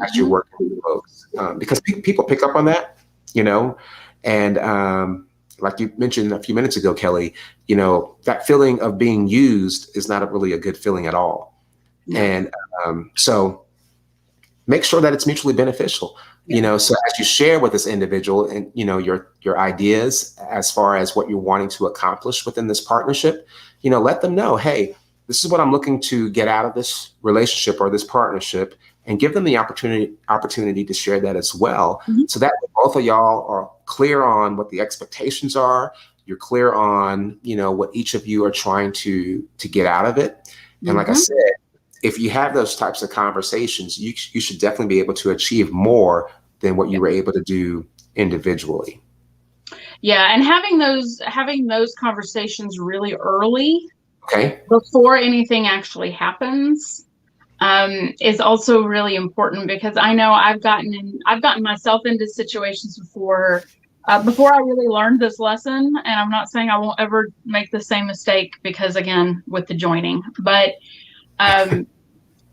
A: as you're working with folks, because people pick up on that, you know, and like you mentioned a few minutes ago, Kelly, you know, that feeling of being used is not really a good feeling at all. No. And so make sure that it's mutually beneficial. You know, so as you share with this individual and, you know, your ideas as far as what you're wanting to accomplish within this partnership, you know, let them know, hey, this is what I'm looking to get out of this relationship or this partnership, and give them the opportunity to share that as well. So that both of y'all are clear on what the expectations are. You're clear on, you know, what each of you are trying to get out of it. And like I said, if you have those types of conversations, you should definitely be able to achieve more than what you were able to do individually.
B: Yeah, and having those conversations really early, before anything actually happens, is also really important, because I know I've gotten myself into situations before I really learned this lesson, and I'm not saying I won't ever make the same mistake, because again, with the joining, but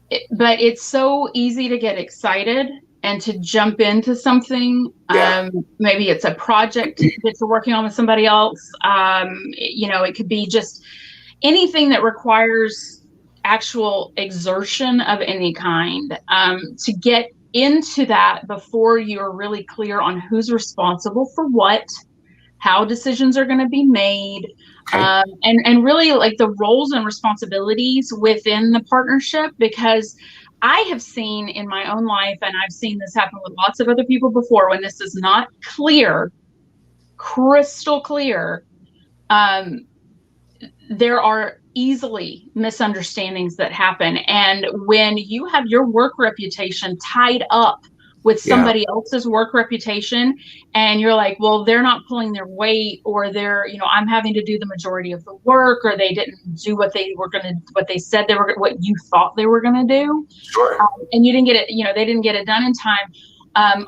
B: it's so easy to get excited and to jump into something. Maybe it's a project that you're working on with somebody else. You know, it could be just anything that requires actual exertion of any kind, to get into that before you're really clear on who's responsible for what, how decisions are going to be made, and really like the roles and responsibilities within the partnership. Because I have seen in my own life, and I've seen this happen with lots of other people before, when this is not clear, crystal clear, there are easily misunderstandings that happen. And when you have your work reputation tied up with somebody else's work reputation, and you're like, well, they're not pulling their weight, or they're, you know, I'm having to do the majority of the work, or they didn't do what they said they were, what you thought they were going to do. And you didn't get it, you know, they didn't get it done in time.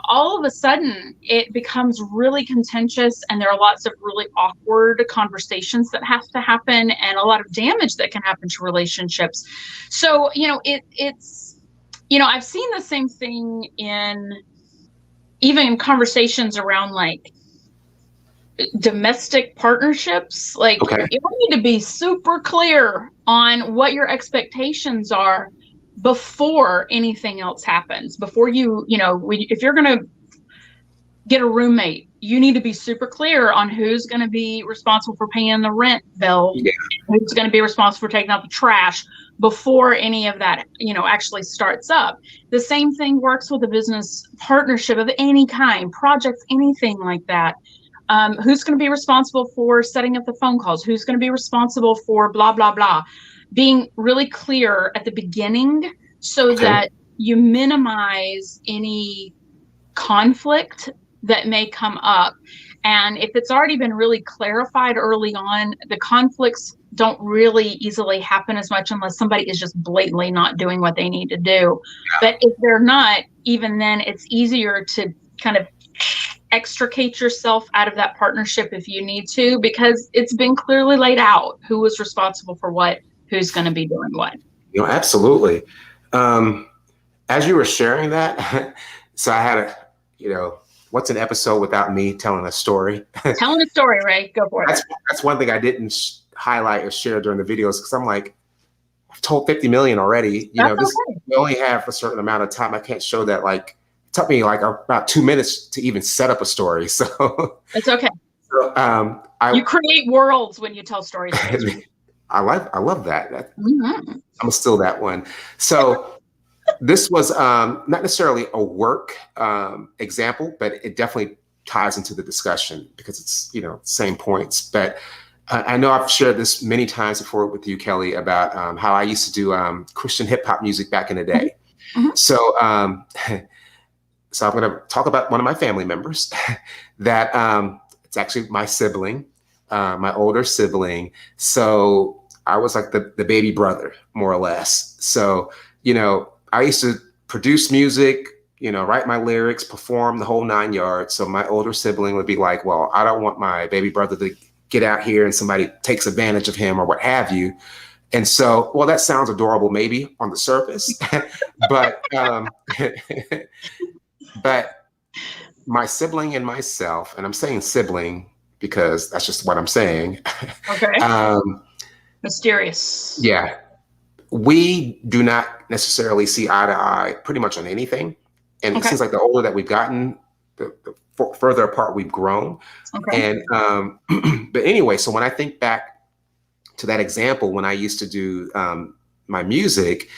B: All of a sudden it becomes really contentious, and there are lots of really awkward conversations that have to happen, and a lot of damage that can happen to relationships. So, you know, it's, you know, I've seen the same thing even in conversations around like domestic partnerships. Like you need to be super clear on what your expectations are before anything else happens, before you know, if you're going to get a roommate. You need to be super clear on who's going to be responsible for paying the rent bill,
A: Yeah.
B: who's going to be responsible for taking out the trash before any of that, actually starts up. The same thing works with a business partnership of any kind, projects, anything like that. Who's going to be responsible for setting up the phone calls? Who's going to be responsible for blah, blah, blah? Being really clear at the beginning so that you minimize any conflict that may come up. And if it's already been really clarified early on, the conflicts don't really easily happen as much unless somebody is just blatantly not doing what they need to do. But if they're not, even then it's easier to kind of extricate yourself out of that partnership if you need to, because it's been clearly laid out who was responsible for what, who's going to be doing what.
A: Absolutely. As you were sharing that, so I had what's an episode without me telling a story?
B: Telling a story, Ray. Go for it.
A: That's one thing I didn't highlight or share during the videos, because I'm like, I've told 50 million already. We only have a certain amount of time. I can't show that. Like, it took me like about 2 minutes to even set up a story. So
B: it's okay.
A: So,
B: you create worlds when you tell stories.
A: I love that. I'm gonna steal that one. So this was not necessarily a work example, but it definitely ties into the discussion because it's, same points. But I know I've shared this many times before with you, Kelly, about how I used to do Christian hip hop music back in the day. So, so I'm going to talk about one of my family members that it's actually my sibling, my older sibling. So I was like the baby brother, more or less. So, I used to produce music, write my lyrics, perform the whole 9 yards. So my older sibling would be like, well, I don't want my baby brother to get out here and somebody takes advantage of him or what have you. And so, well, that sounds adorable, maybe on the surface, but but my sibling and myself, and I'm saying sibling because that's just what I'm saying.
B: Okay. Mysterious.
A: Yeah. We do not necessarily see eye to eye pretty much on anything. And it seems like the older that we've gotten, the further apart we've grown. And but anyway, so when I think back to that example, when I used to do my music,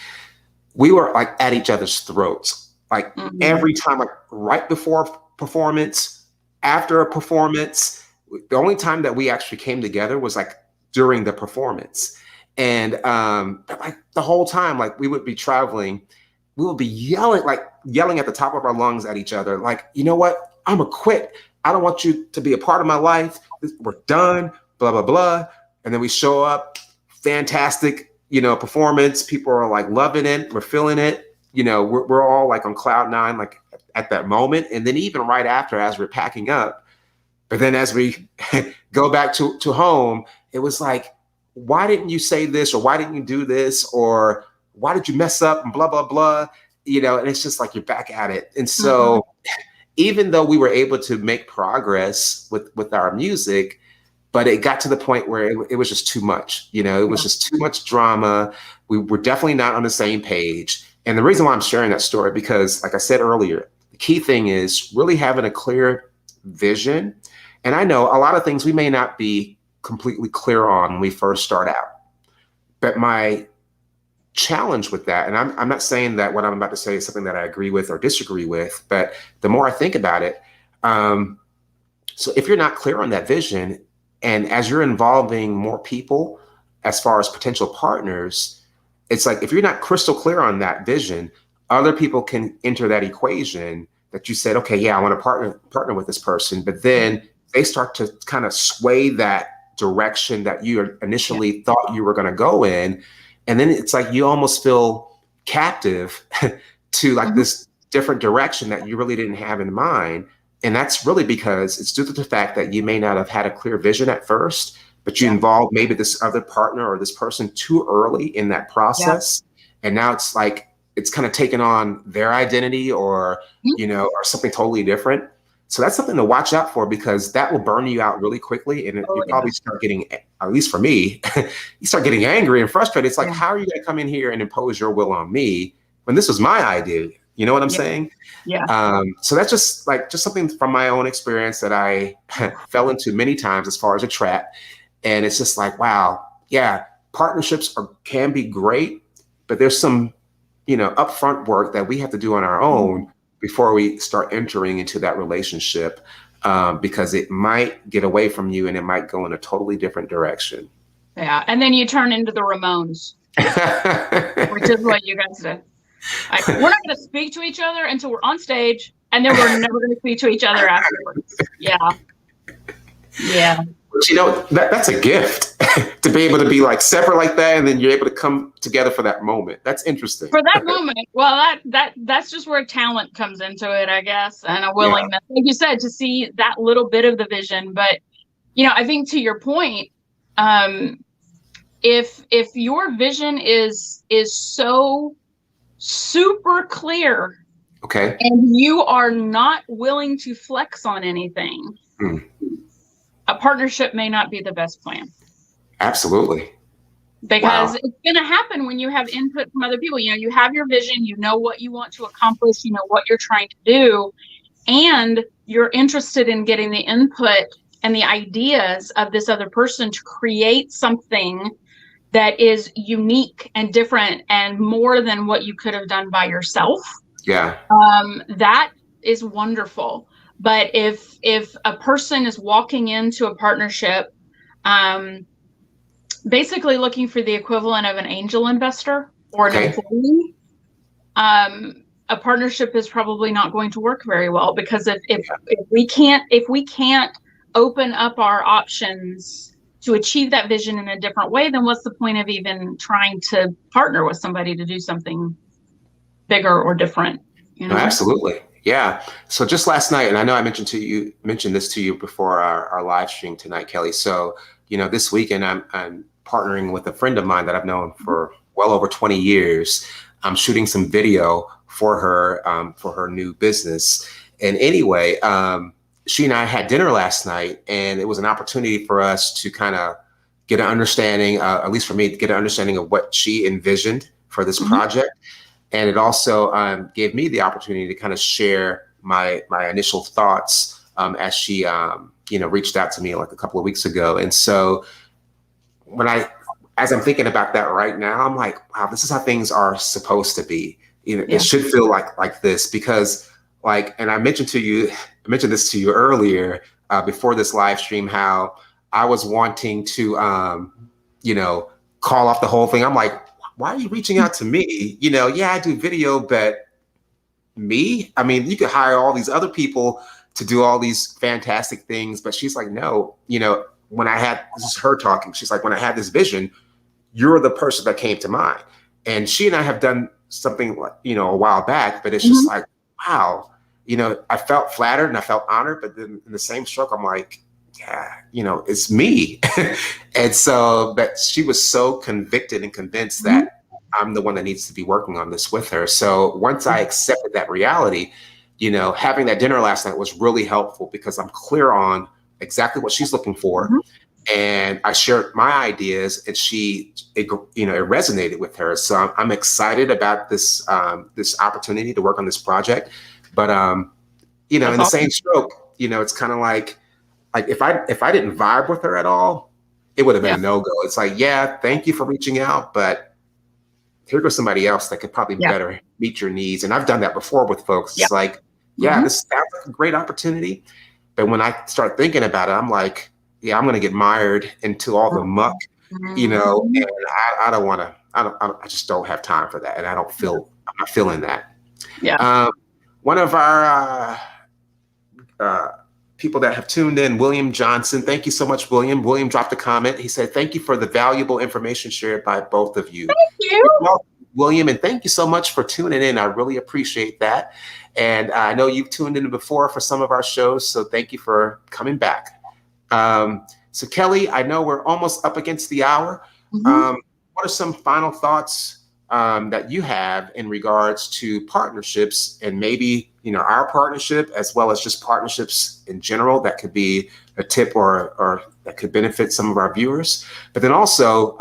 A: we were like at each other's throats, like every time, like right before performance, after a performance. The only time that we actually came together was like during the performance. And like the whole time, like we would be traveling, we would be yelling at the top of our lungs at each other. Like, you know what? I'm gonna quit. I don't want you to be a part of my life. We're done, blah, blah, blah. And then we show up, fantastic, performance. People are like loving it. We're feeling it. We're all like on cloud nine, like at that moment. And then even right after, as we're packing up, but then as we go back to home, it was like, why didn't you say this? Or why didn't you do this? Or why did you mess up? And blah, blah, blah. And it's just like you're back at it. And so even though we were able to make progress with our music, but it got to the point where it was just too much. It was just too much drama. We were definitely not on the same page. And the reason why I'm sharing that story, because like I said earlier, the key thing is really having a clear vision. And I know a lot of things we may not be completely clear on when we first start out. But my challenge with that, and I'm not saying that what I'm about to say is something that I agree with or disagree with, but the more I think about it, so if you're not clear on that vision, and as you're involving more people as far as potential partners, it's like if you're not crystal clear on that vision, other people can enter that equation that you said, okay, yeah, I want to partner with this person, but then they start to kind of sway that direction that you initially thought you were going to go in. And then it's like you almost feel captive to like this different direction that you really didn't have in mind. And that's really because it's due to the fact that you may not have had a clear vision at first, but you involved maybe this other partner or this person too early in that process. And now it's like, it's kind of taken on their identity or, or something totally different. So that's something to watch out for, because that will burn you out really quickly. And you probably start getting, at least for me, you start getting angry and frustrated. It's like, how are you going to come in here and impose your will on me when this was my idea? You know what I'm saying?
B: Yeah.
A: So that's just something from my own experience that I fell into many times as far as a trap. And it's just like, wow, yeah, partnerships can be great, but there's some, upfront work that we have to do on our own before we start entering into that relationship, because it might get away from you and it might go in a totally different direction.
B: Yeah. And then you turn into the Ramones, which is what you guys do. We're not going to speak to each other until we're on stage, and then we're never going to speak to each other afterwards. Yeah. Yeah.
A: But that's a gift to be able to be like separate like that, and then you're able to come together for that moment. That's interesting.
B: For that moment. Well, that's just where talent comes into it, I guess, and a willingness, like you said, to see that little bit of the vision. But, I think to your point, if your vision is so super clear,
A: okay,
B: and you are not willing to flex on anything, a partnership may not be the best plan.
A: Absolutely.
B: Because it's going to happen when you have input from other people. You have your vision, you know what you want to accomplish, you know what you're trying to do, and you're interested in getting the input and the ideas of this other person to create something that is unique and different and more than what you could have done by yourself.
A: Yeah.
B: That is wonderful. But if a person is walking into a partnership, basically looking for the equivalent of an angel investor or an employee, a partnership is probably not going to work very well, because if we can't open up our options to achieve that vision in a different way, then what's the point of even trying to partner with somebody to do something bigger or different?
A: No, absolutely. Yeah. So just last night, and I know I mentioned this to you before our live stream tonight, Kelly. So, this weekend I'm partnering with a friend of mine that I've known for well over 20 years. I'm shooting some video for her new business. And anyway, she and I had dinner last night, and it was an opportunity for us to kind of get an understanding, at least for me, to get an understanding of what she envisioned for this project. And it also gave me the opportunity to kind of share my initial thoughts as she, reached out to me like a couple of weeks ago. And so as I'm thinking about that right now, I'm like, wow, this is how things are supposed to be. It should feel like this, because and I mentioned this to you earlier before this live stream, how I was wanting to, call off the whole thing. I'm like, why are you reaching out to me? Yeah, I do video, but me? I mean, you could hire all these other people to do all these fantastic things. But she's like, no, when this is her talking, she's like, when I had this vision, you're the person that came to mind. And she and I have done something, a while back, but it's just like, wow, I felt flattered and I felt honored, but then in the same stroke, I'm like, yeah, it's me. And so that she was so convicted and convinced that I'm the one that needs to be working on this with her. So once I accepted that reality, having that dinner last night was really helpful, because I'm clear on exactly what she's looking for. And I shared my ideas, and it resonated with her. So I'm excited about this opportunity to work on this project. But in the same stroke, it's kind of like if I didn't vibe with her at all, it would have been a no-go. It's like, yeah, thank you for reaching out, but here goes somebody else that could probably better meet your needs. And I've done that before with folks. It's like, this sounds like a great opportunity. But when I start thinking about it, I'm like, yeah, I'm going to get mired into all the muck, and I don't want to, I just don't have time for that. And I'm not feeling that. Yeah. One of our people that have tuned in, William Johnson. Thank you so much, William. William dropped a comment. He said, thank you for the valuable information shared by both of you.
B: Thank you.
A: Welcome, William, and thank you so much for tuning in. I really appreciate that. And I know you've tuned in before for some of our shows, so thank you for coming back. So Kelly, I know we're almost up against the hour. What are some final thoughts that you have in regards to partnerships, and maybe, our partnership, as well as just partnerships in general, that could be a tip or that could benefit some of our viewers? But then also,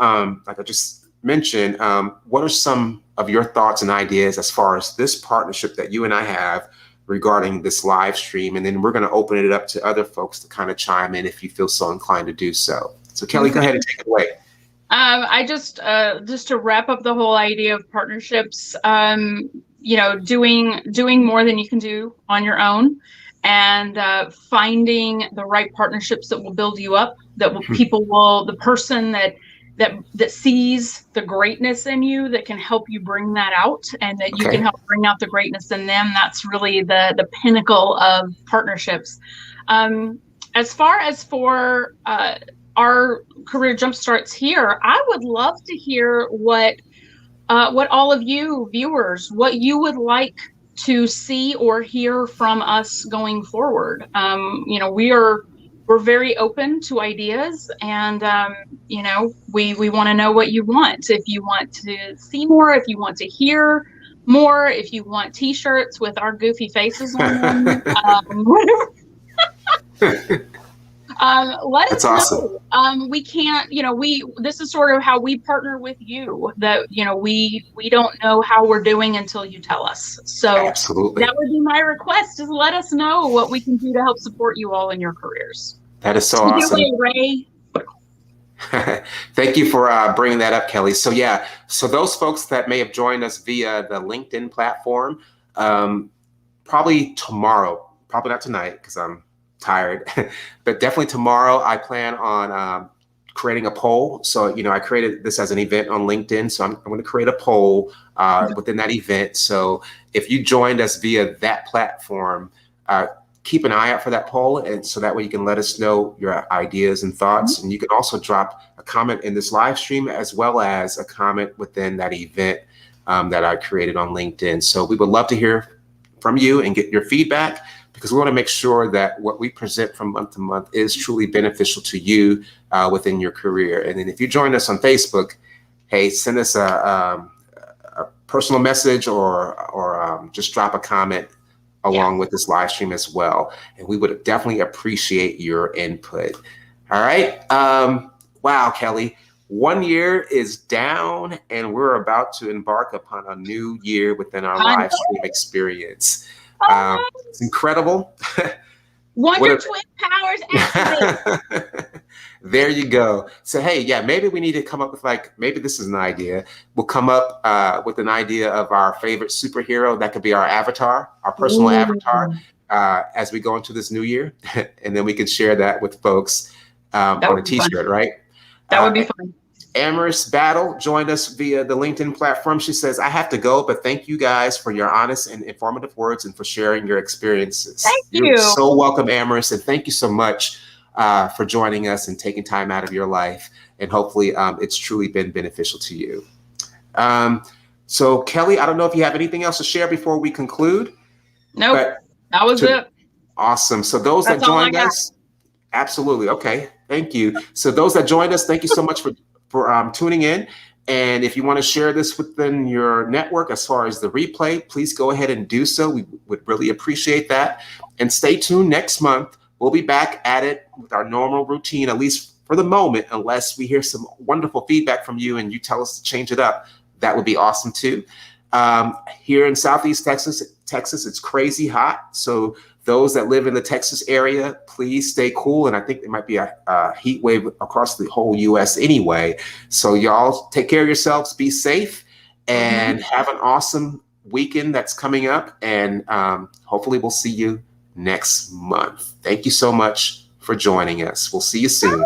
A: like I just mention, what are some of your thoughts and ideas as far as this partnership that you and I have regarding this live stream? And then we're going to open it up to other folks to kind of chime in if you feel so inclined to do so. So Kelli, go ahead and take it away.
B: I just to wrap up the whole idea of partnerships, you know, doing more than you can do on your own, and finding the right partnerships that will build you up, that will, the person that sees the greatness in you, that can help you bring that out, and that you can help bring out the greatness in them. That's really the pinnacle of partnerships. As far as for our career jumpstarts here, I would love to hear what all of you viewers, what you would like to see or hear from us going forward. You know, we're very open to ideas, and you know, we want to know what you want. If you want to see more, if you want to hear more, if you want T-shirts with our goofy faces on them, whatever. Let us know. We can't, you know, this is sort of how we partner with you, that, you know, we don't know how we're doing until you tell us. So
A: absolutely,
B: that would be my request, is let us know what we can do to help support you all in your careers.
A: That is so awesome.
B: Ray.
A: Thank you for bringing that up, Kelli. So yeah, so those folks that may have joined us via the LinkedIn platform, probably tomorrow, probably not tonight because I'm tired, but definitely tomorrow, I plan on creating a poll. So, you know, I created this as an event on LinkedIn. So I'm going to create a poll within that event. So if you joined us via that platform, keep an eye out for that poll. And so that way you can let us know your ideas and thoughts. And you can also drop a comment in this live stream, as well as a comment within that event that I created on LinkedIn. So we would love to hear from you and get your feedback, because we want to make sure that what we present from month to month is truly beneficial to you within your career. And then if you join us on Facebook, hey, send us a personal message or just drop a comment along with this live stream as well. And we would definitely appreciate your input. All right. Wow, Kelli, 1 year is down and we're about to embark upon a new year within our live stream experience. It's incredible.
B: Wonder Twin powers activate.
A: There you go. So, hey, yeah, maybe we need to come up with, like, maybe this is an idea. We'll come up with an idea of our favorite superhero. That could be our avatar, our personal avatar, as we go into this new year. And then we can share that with folks on a T-shirt, right?
B: That would be fun.
A: Amorous Battle joined us via the LinkedIn platform. She says, I have to go, but thank you guys for your honest and informative words and for sharing your experiences.
B: Thank you.
A: You're so welcome, Amorous, and thank you so much for joining us and taking time out of your life. And hopefully it's truly been beneficial to you. So Kelli, I don't know if you have anything else to share before we conclude.
B: Nope, that was it.
A: Awesome. So those that joined us, absolutely. Okay, thank you. So those that joined us, thank you so much for tuning in. And if you want to share this within your network as far as the replay, please go ahead and do so. We would really appreciate that. And stay tuned next month. We'll be back at it with our normal routine, at least for the moment, unless we hear some wonderful feedback from you and you tell us to change it up. That would be awesome too. Here in Southeast Texas, it's crazy hot. So those that live in the Texas area, please stay cool. And I think there might be a heat wave across the whole US anyway. So y'all take care of yourselves, be safe, and have an awesome weekend that's coming up. And hopefully we'll see you next month. Thank you so much for joining us. We'll see you soon.